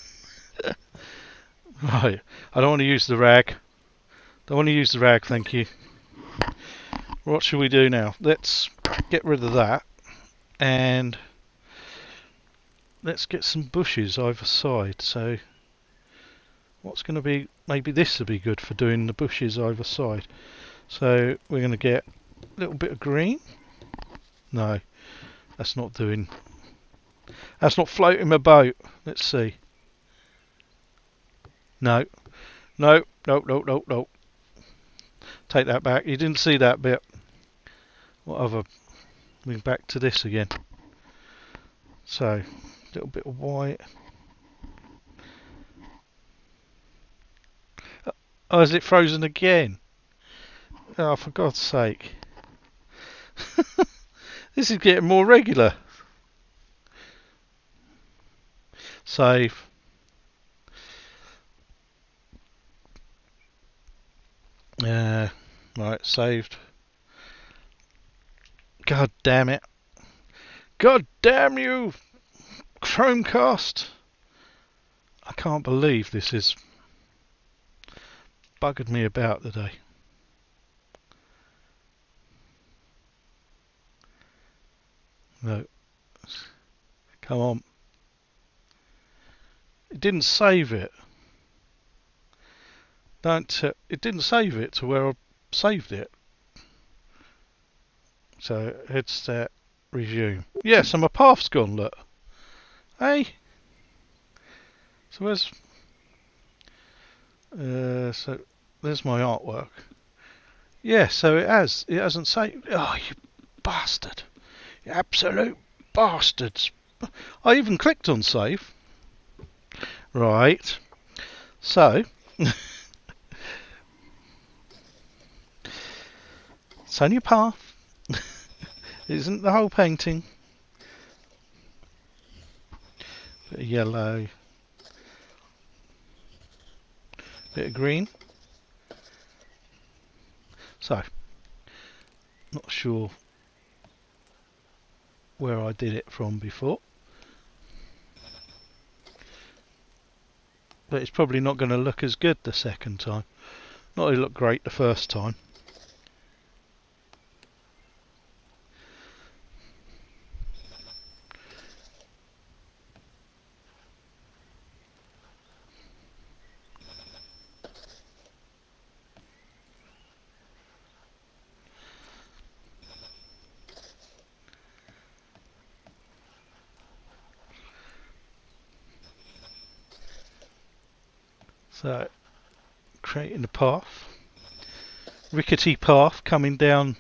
Right, I don't want to use the rag. Don't want to use the rag, thank you. What should we do now? Let's get rid of that and let's get some bushes either side. So what's going to be, maybe this would be good for doing the bushes either side. So we're going to get a little bit of green. No, That's not doing. That's not floating my boat. Let's see. No. No. No. No. No. No. Take that back. You didn't see that bit. What other? Moving back to this again. So, a little bit of white. Oh, is it frozen again? Oh, for God's sake. This is getting more regular. Save. Right, saved. God damn it. God damn you, Chromecast. I can't believe this is buggered me about today. No. Come on. It didn't save it. It didn't save it to where I saved it. So head start, resume. Yeah, so my path's gone, look. Hey. So where's so there's my artwork. Yeah, so it hasn't saved. Oh, you bastard. You absolute bastards. I even clicked on save. Right. So it's only a path. It isn't the whole painting. Bit of yellow. Bit of green. So, not sure where I did it from before. But it's probably not going to look as good the second time. Not it looked great the first time. So, creating a path. Rickety path coming down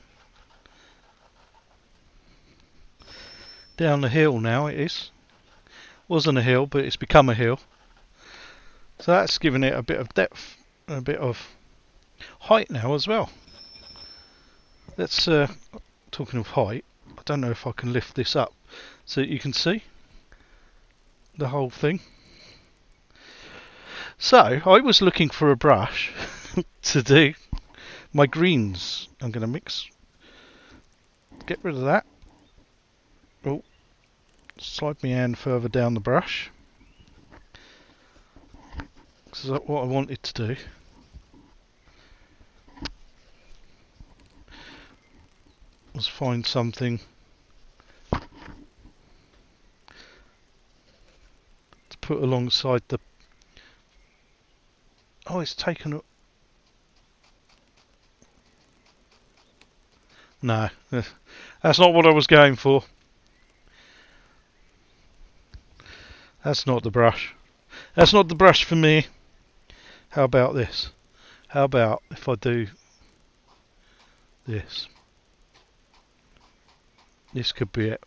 the hill now it is. Wasn't a hill, but it's become a hill. So that's giving it a bit of depth and a bit of height now as well. Let's, talking of height, I don't know if I can lift this up so that you can see the whole thing. So, I was looking for a brush to do my greens. I'm going to get rid of that. Oh, slide my hand further down the brush. This is what I wanted to do. Was find something to put alongside the... Oh, it's taken... No, that's not what I was going for. That's not the brush. That's not the brush for me. How about this? How about if I do this? This could be it.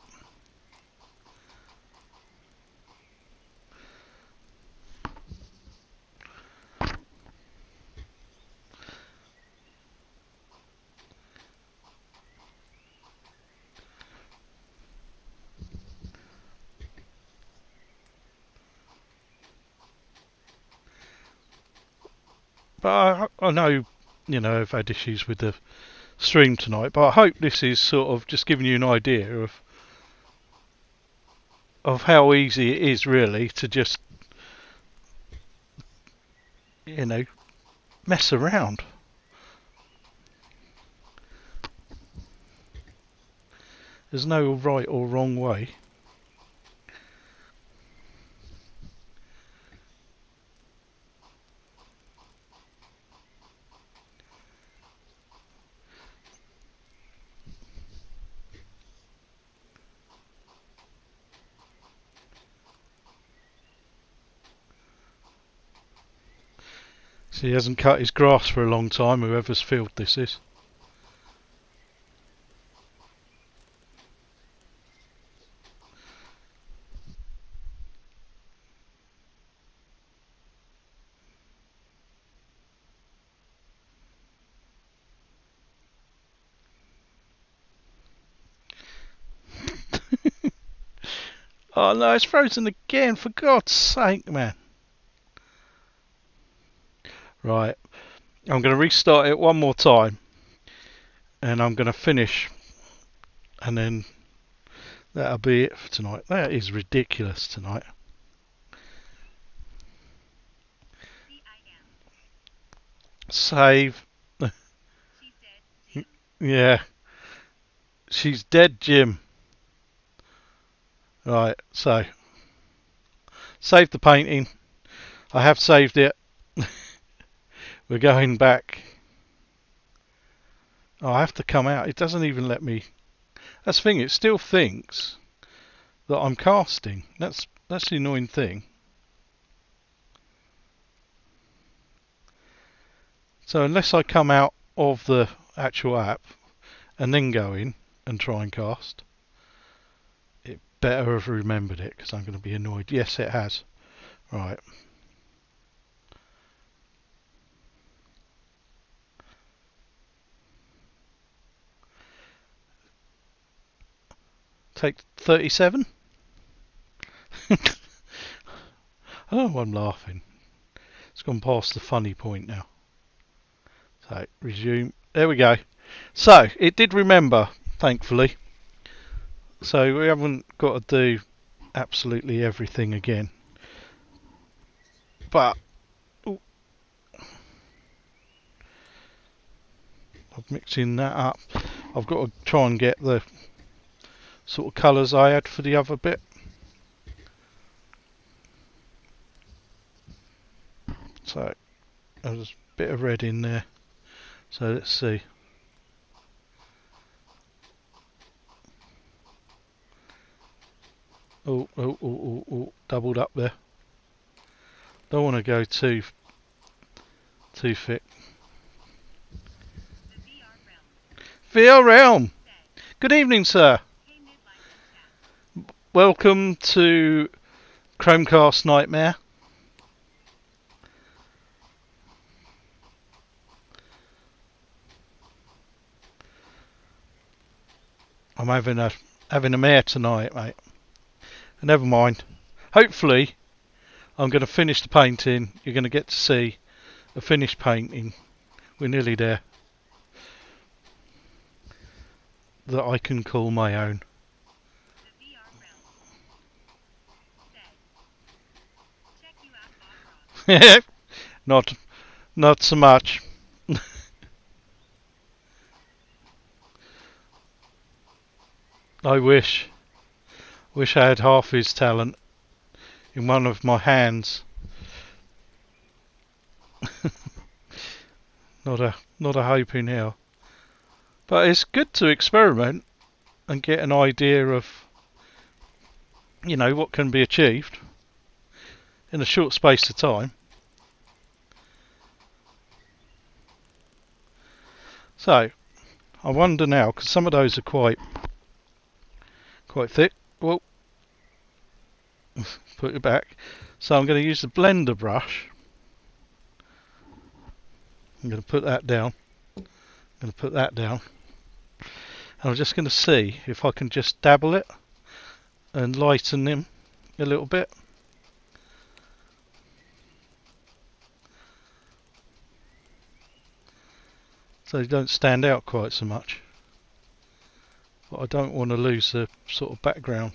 But I know, I've had issues with the stream tonight, but I hope this is sort of just giving you an idea of how easy it is really to just, mess around. There's no right or wrong way. So he hasn't cut his grass for a long time, whoever's field this is. Oh no, it's frozen again, for God's sake, man. Right, I'm going to restart it one more time, and I'm going to finish, and then that'll be it for tonight. That is ridiculous tonight. Save. She's dead. Yeah. She's dead, Jim. Right, so. Save the painting. I have saved it. We're going back. Oh, I have to come out. It doesn't even let me. That's the thing, it still thinks that I'm casting. That's the annoying thing. So unless I come out of the actual app and then go in and try and cast, it better have remembered it, because I'm going to be annoyed. Yes, it has. Right. Take 37. I don't know why I'm laughing. It's gone past the funny point now. So, resume. There we go. So, it did remember, thankfully. So, we haven't got to do absolutely everything again. But, ooh, I'm mixing that up. I've got to try and get the sort of colours I had for the other bit. So, there's a bit of red in there. So, let's see. Oh, doubled up there. Don't want to go too thick. VR Realm! Good evening, sir. Welcome to Chromecast Nightmare. I'm having a mare tonight, mate. Never mind. Hopefully, I'm going to finish the painting. You're going to get to see a finished painting. We're nearly there. That I can call my own. Not so much. I wish I had half his talent in one of my hands. not a hope in hell. But it's good to experiment and get an idea of, you know, what can be achieved in a short space of time. So, I wonder now, because some of those are quite thick. Well, put it back. So I'm going to use the blender brush. I'm going to put that down. And I'm just going to see if I can just dabble it and lighten them a little bit. So they don't stand out quite so much. But I don't want to lose the sort of background.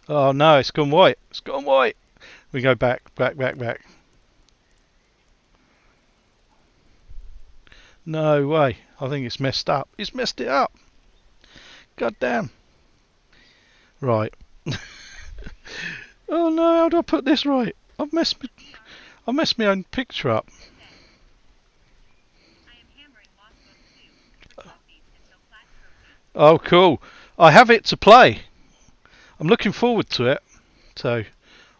Oh no, it's gone white. We go back. No way. I think it's messed up. It's messed it up. God damn. Right. Oh no, how do I put this right? I've messed my own picture up. Oh cool. I have it to play. I'm looking forward to it. So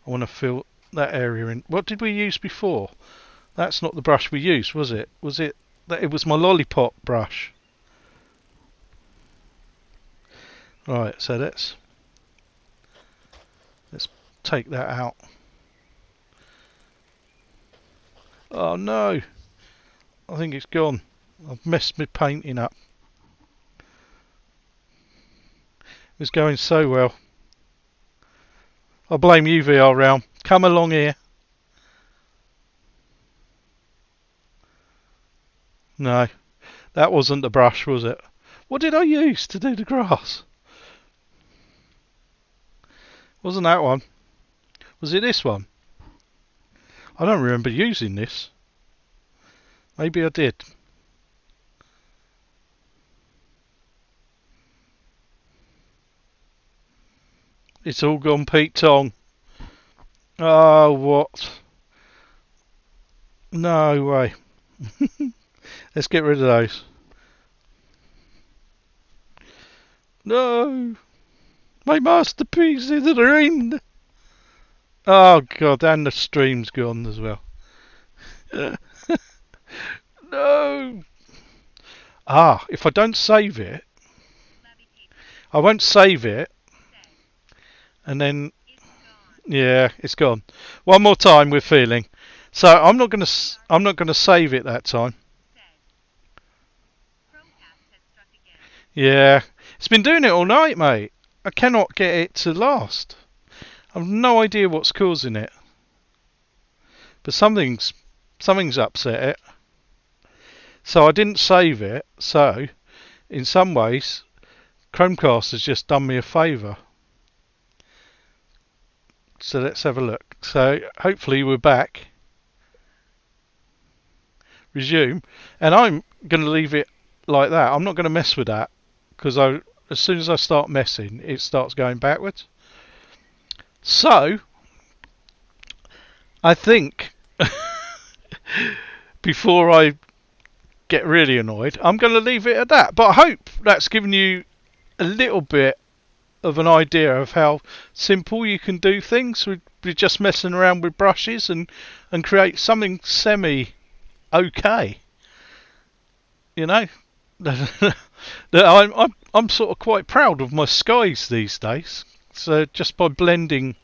I want to that area in. What did we use before? That's not the brush we used, was it? Was it that it was my lollipop brush? Right, so let's take that out. Oh no, I think it's gone. I've messed my painting up. It was going so well. I blame you, VR Realm. Come along here. No, that wasn't the brush, was it? What did I use to do the grass? Wasn't that one? Was it this one? I don't remember using this. Maybe I did. It's all gone Pete Tong. Oh, what? No way. Let's get rid of those. No! My masterpiece is ruined! Oh god, and the stream's gone as well. No! Ah, if I don't save it, I won't save it, and then, yeah, it's gone. One more time with feeling. So I'm not gonna save it that time. Yeah, it's been doing it all night, mate. I cannot get it to last. I've no idea what's causing it, but something's upset it. So I didn't save it. So in some ways, Chromecast has just done me a favour. So let's have a look. So hopefully we're back. Resume, and I'm going to leave it like that. I'm not going to mess with that because as soon as I start messing, it starts going backwards. So I think before I get really annoyed, I'm going to leave it at that. But I hope that's given you a little bit of an idea of how simple you can do things with just messing around with brushes and create something semi okay. You know, I'm sort of quite proud of my skies these days. So just by blending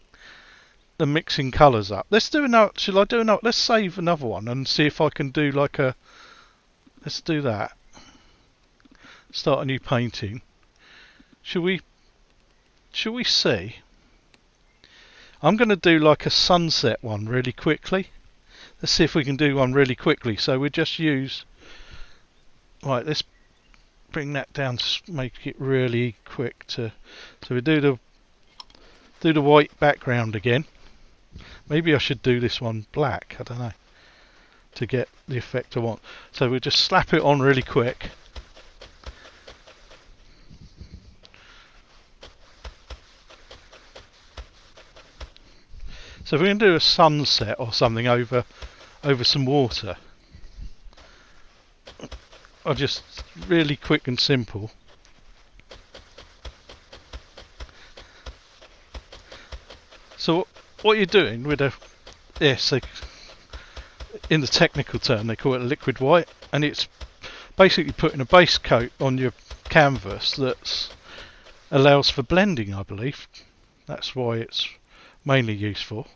and mixing colours up. Let's do another. Shall I do another? Let's save another one and see if I can do like a. Let's do that. Start a new painting. Shall we see? I'm going to do like a sunset one really quickly. Let's see if we can do one really quickly. So we just use. Right, let's bring that down to make it really quick. So we do the white background again. Maybe I should do this one black. I don't know. To get the effect I want. So we'll just slap it on really quick. So we're going to do a sunset or something over some water. Or just really quick and simple. So what you're doing with this, in the technical term they call it a liquid white, and it's basically putting a base coat on your canvas that allows for blending, I believe. That's why it's mainly useful.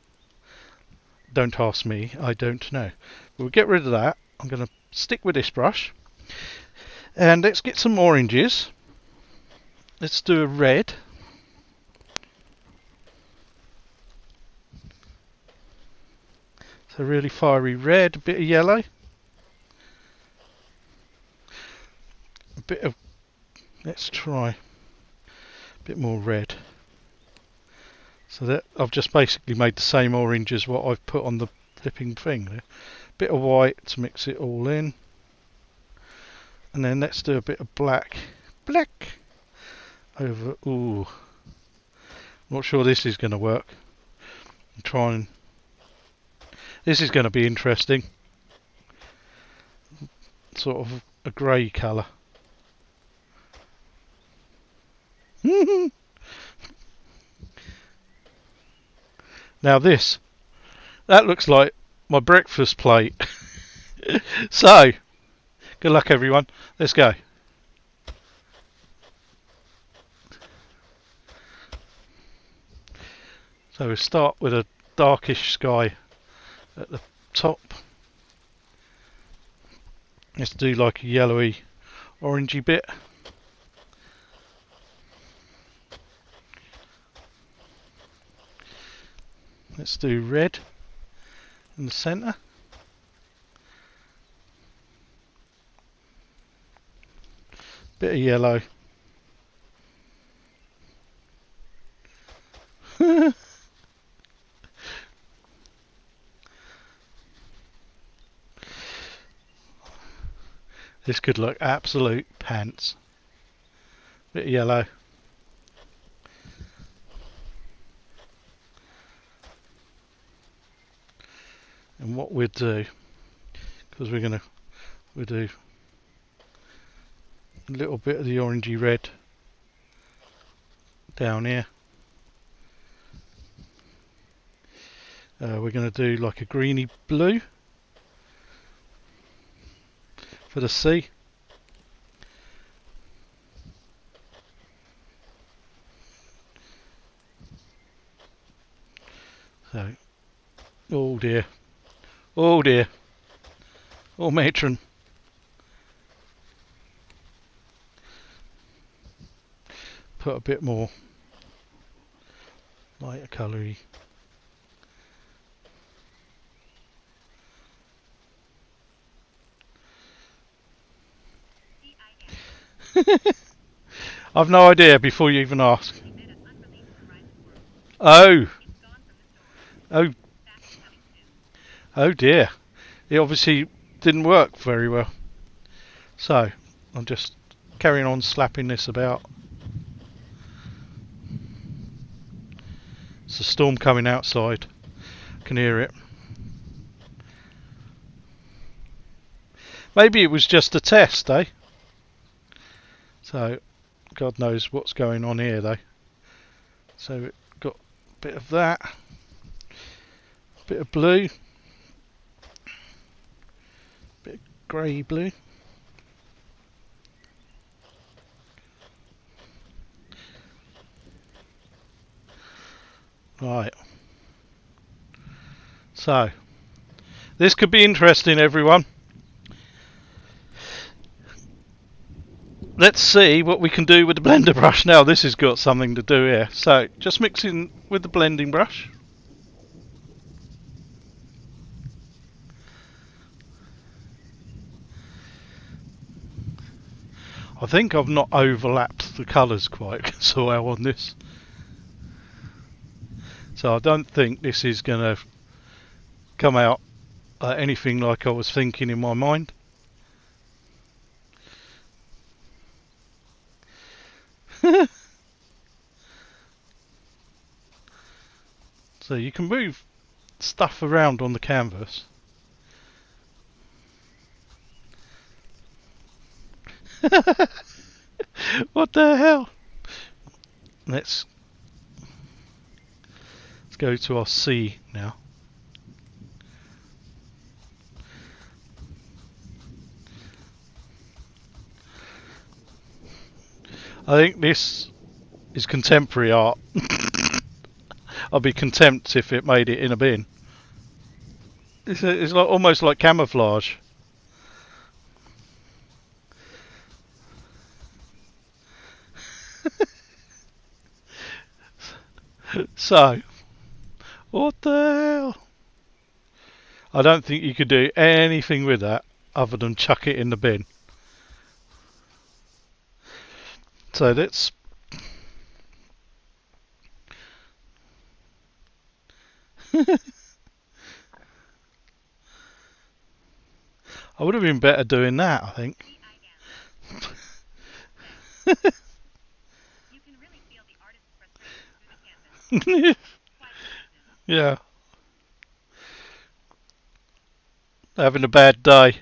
Don't ask me, I don't know. We'll get rid of that. I'm going to stick with this brush. And let's get some oranges. Let's do a red. So really fiery red, a bit of yellow. A bit of, let's try a bit more red. So that I've just basically made the same orange as what I've put on the flipping thing there. Bit of white to mix it all in. And then let's do a bit of black. Black over, ooh. Not sure this is going to work. I'm trying. This is going to be interesting. Sort of a grey colour. Now this That looks like my breakfast plate. So, good luck everyone. Let's go. So we start with a darkish sky at the top. Let's do like a yellowy, orangey bit. Let's do red in the centre. Bit of yellow. This could look absolute pants. Bit of yellow. And what we'll do, because we'll do a little bit of the orangey red down here. We're going to do like a greeny blue for the sea. So, oh dear, oh dear, oh matron. Put a bit more lighter coloury. I've no idea before you even ask. Oh, oh, oh dear. It obviously didn't work very well. So, I'm just carrying on slapping this about. It's a storm coming outside. I can hear it. Maybe it was just a test, eh? So, God knows what's going on here, though. So, it got a bit of that. A bit of blue. Bit of grey blue. Right. So, this could be interesting, everyone. Let's see what we can do with the blender brush. Now this has got something to do here. So, just mixing with the blending brush. I think I've not overlapped the colours quite so well on this. So I don't think this is going to come out anything like I was thinking in my mind. So you can move stuff around on the canvas. What the hell? Let's go to our sea now. I think this is contemporary art. I'd be content if it made it in a bin. It's like, almost like camouflage. So, what the hell? I don't think you could do anything with that other than chuck it in the bin. So let's I would have been better doing that, I think. You can really feel the artist's frustration through the canvas. Quite evident. Yeah. Having a bad day.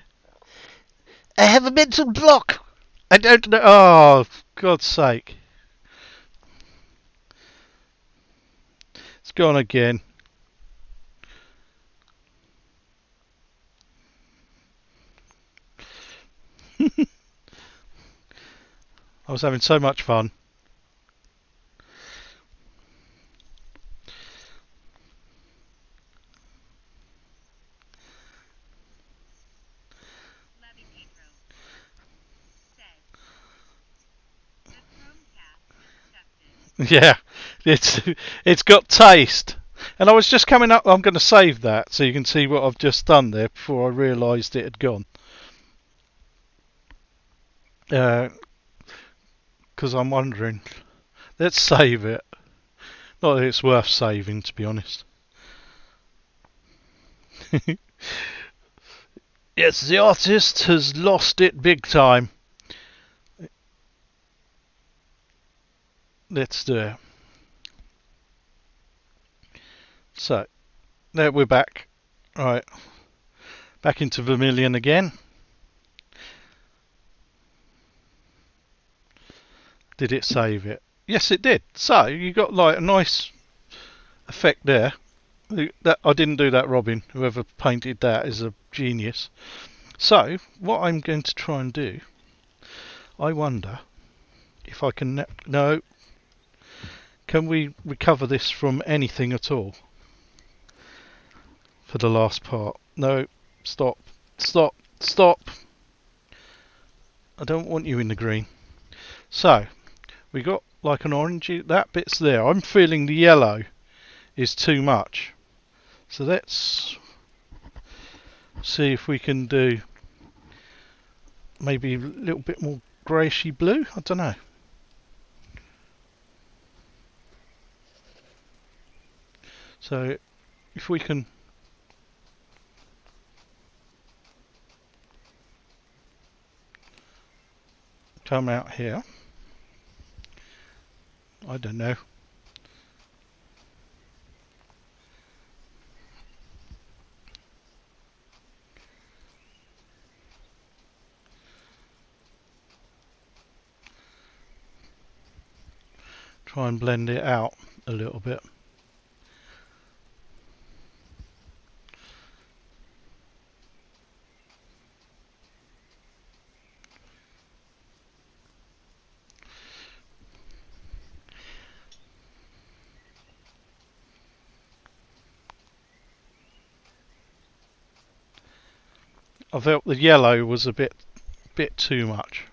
I have a mental block. I don't know. Oh, for God's sake. It's gone again. I was having so much fun. Loving intro. Said. The Chromecast accepted. Yeah, it's got taste. And I was just coming up. I'm going to save that so you can see what I've just done there before I realised it had gone. Because I'm wondering. Let's save it. Not that it's worth saving, to be honest. Yes, the artist has lost it big time. Let's do it. So, there we're back. Right, back into Vermillion again. Did it save it? Yes, it did. So, you got like a nice effect there. That I didn't do that, Robin. Whoever painted that is a genius. So, what I'm going to try and do, I wonder if I can. No, can we recover this from anything at all for the last part? No, stop, stop, stop. I don't want you in the green. So, we got like an orangey. That bit's there. I'm feeling the yellow is too much. So let's see if we can do maybe a little bit more greyishy blue. I don't know. So if we can come out here, I don't know. Try and blend it out a little bit. I felt the yellow was a bit too much.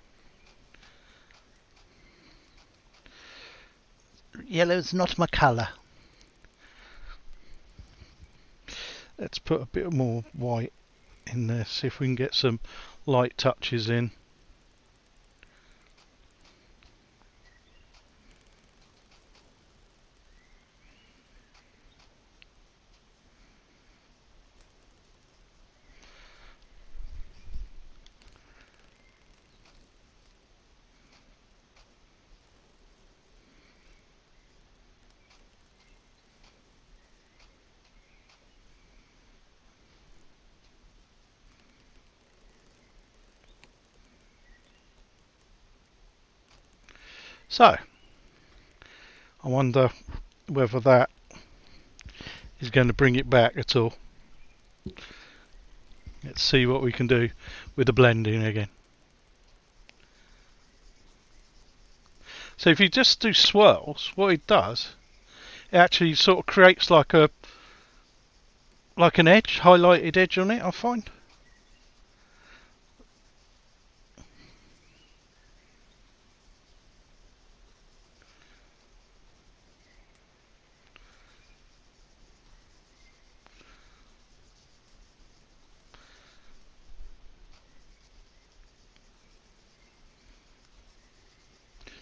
Yellow's not my colour. Let's put a bit more white in there, see if we can get some light touches in. So, I wonder whether that is going to bring it back at all. Let's see what we can do with the blending again. So if you just do swirls, what it does, it actually sort of creates like an edge, highlighted edge on it, I find.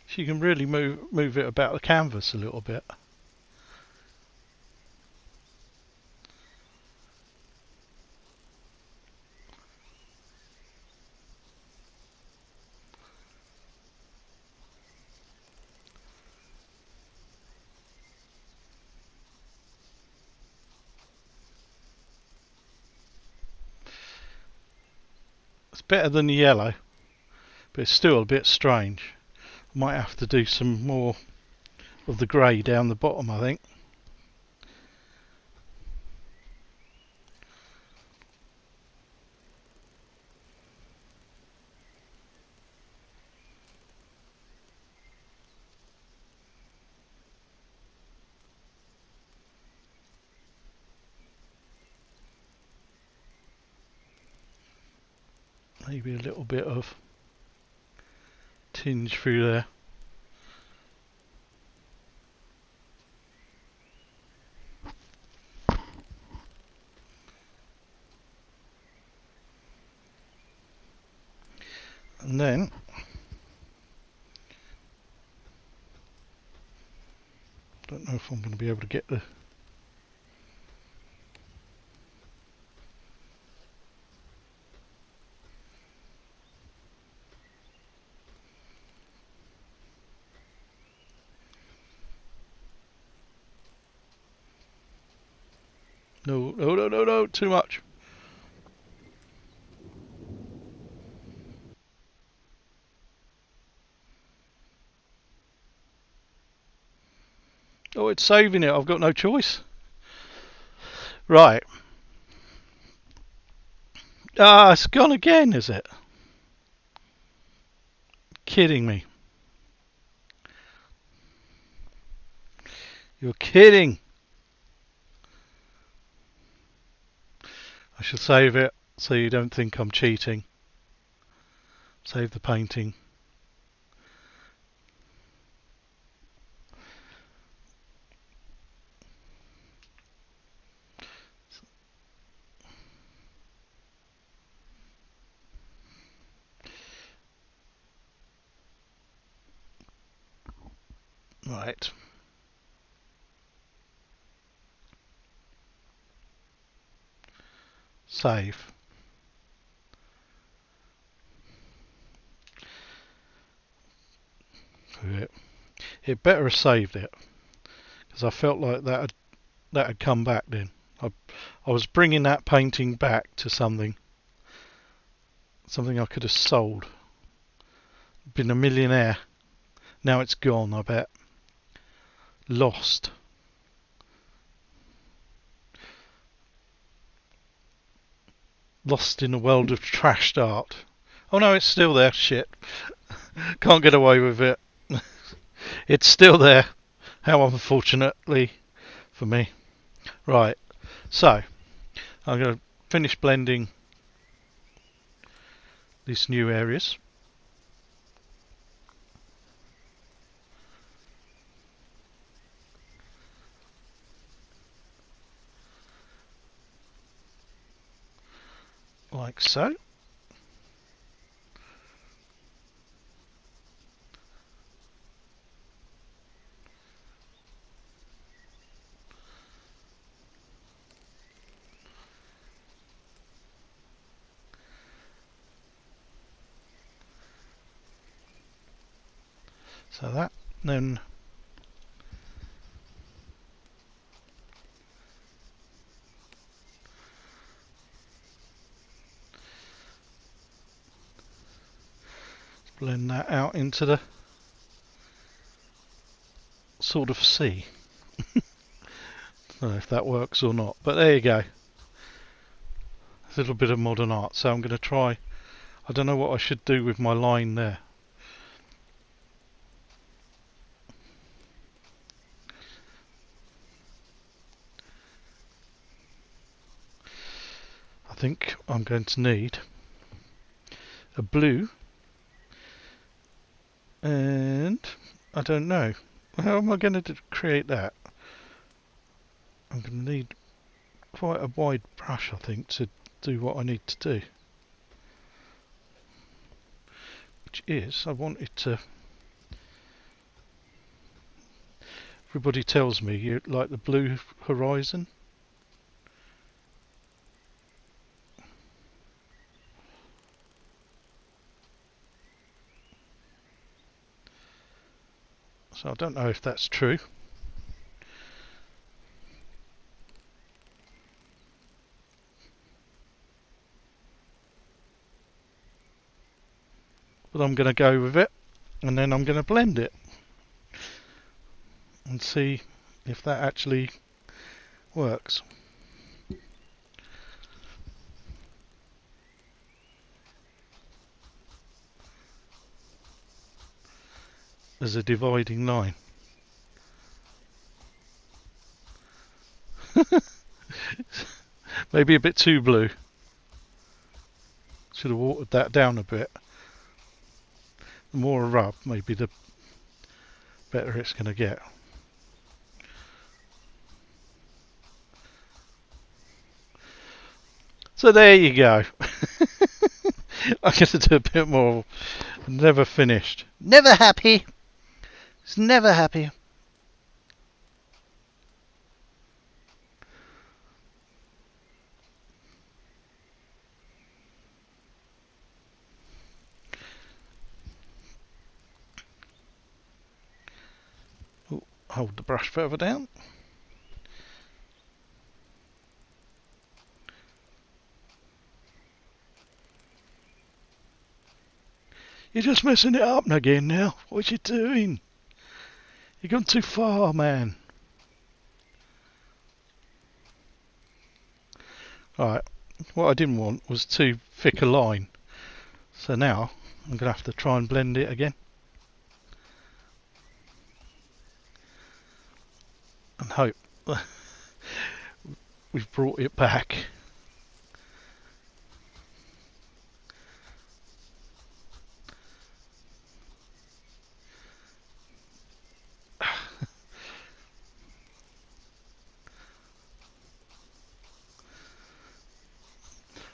So you can really move it about the canvas a little bit. It's better than the yellow, but it's still a bit strange. Might have to do some more of the grey down the bottom, I think. Maybe a little bit of tinge through there. And then don't know if I'm going to be able to get the no, too much. Oh, it's saving it. I've got no choice. Right. Ah, it's gone again, is it? Kidding me. You're kidding. I should save it so you don't think I'm cheating. Save the painting. Right. Save. It better have saved it, because I felt like that had come back then. I was bringing that painting back to something I could have sold. Been a millionaire. Now it's gone, I bet. Lost. Lost in a world of trashed art. Oh no, it's still there. Shit. Can't get away with it. It's still there. How unfortunately for me. Right. So, I'm going to finish blending these new areas. Like so. So that, then blend that out into the sort of sea. I don't know if that works or not, but there you go. A little bit of modern art. So I'm going to try, I don't know what I should do with my line there. I think I'm going to need a blue, and I don't know. How am I going to create that? I'm going to need quite a wide brush, I think, to do what I need to do. Which is, I want it to... Everybody tells me you like the blue horizon. So I don't know if that's true. But I'm going to go with it, and then I'm going to blend it and see if that actually works. As a dividing line. Maybe a bit too blue. Let's Should have watered that down a bit. The more I rub, maybe the better it's going to get. So there you go. I'm going to do a bit more. Never finished. Never happy. It's never happy. Ooh, hold the brush further down. You're just messing it up again now. What you doing? You've gone too far, man. Alright, what I didn't want was too thick a line. So now I'm going to have to try and blend it again. And hope we've brought it back.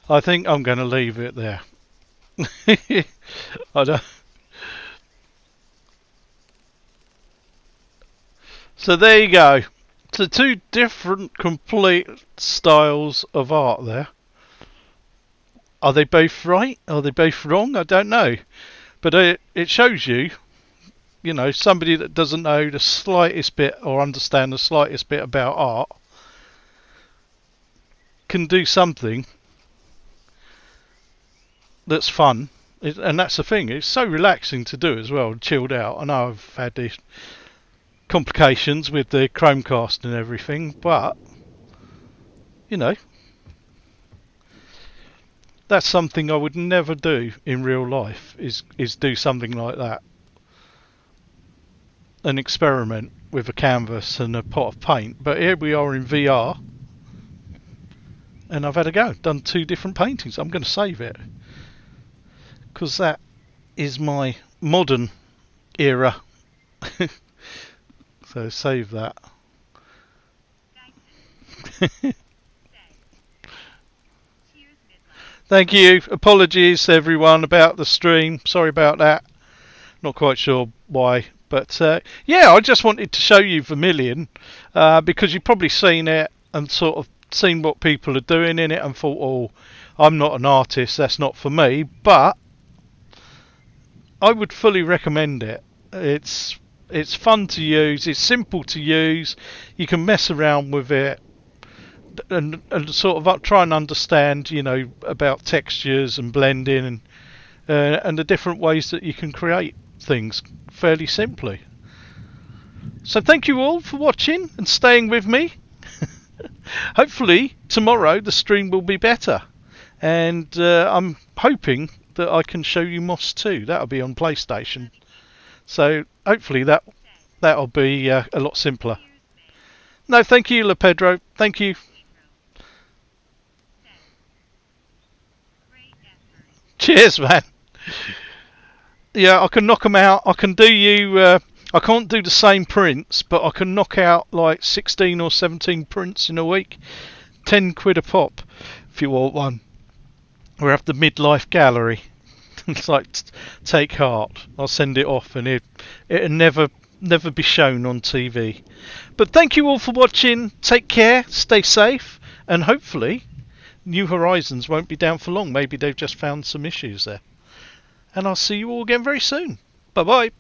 I think I'm going to leave it there. I don't. So there you go. So two different complete styles of art there. Are they both right? Are they both wrong? I don't know. But it shows you, you know, somebody that doesn't know the slightest bit or understand the slightest bit about art can do something that's fun, and that's the thing. It's so relaxing to do as well, chilled out. I know I've had these complications with the Chromecast and everything, but you know, that's something I would never do in real life. Is do something like that, an experiment with a canvas and a pot of paint. But here we are in VR, and I've had a go. Done two different paintings. I'm going to save it, because that is my modern era. So save that. Thank you. Apologies everyone about the stream. Sorry about that. Not quite sure why. But yeah, I just wanted to show you Vermillion because you've probably seen it and sort of seen what people are doing in it and thought, oh, I'm not an artist, that's not for me. But I would fully recommend it. It's fun to use, it's simple to use, you can mess around with it and sort of try and understand, you know, about textures and blending and the different ways that you can create things fairly simply. So thank you all for watching and staying with me. Hopefully tomorrow the stream will be better, and I'm hoping that I can show you Moss 2. That'll be on PlayStation. So hopefully that'll be a lot simpler. No, thank you, La Pedro. Thank you. Cheers, man. Yeah, I can knock them out. I can do you. I can't do the same prints, but I can knock out like 16 or 17 prints in a week. 10 quid a pop if you want one. We have the midlife gallery. It's like, take heart. I'll send it off, and it'll never be shown on TV. But thank you all for watching. Take care, stay safe, and hopefully New Horizons won't be down for long. Maybe they've just found some issues there. And I'll see you all again very soon. Bye bye.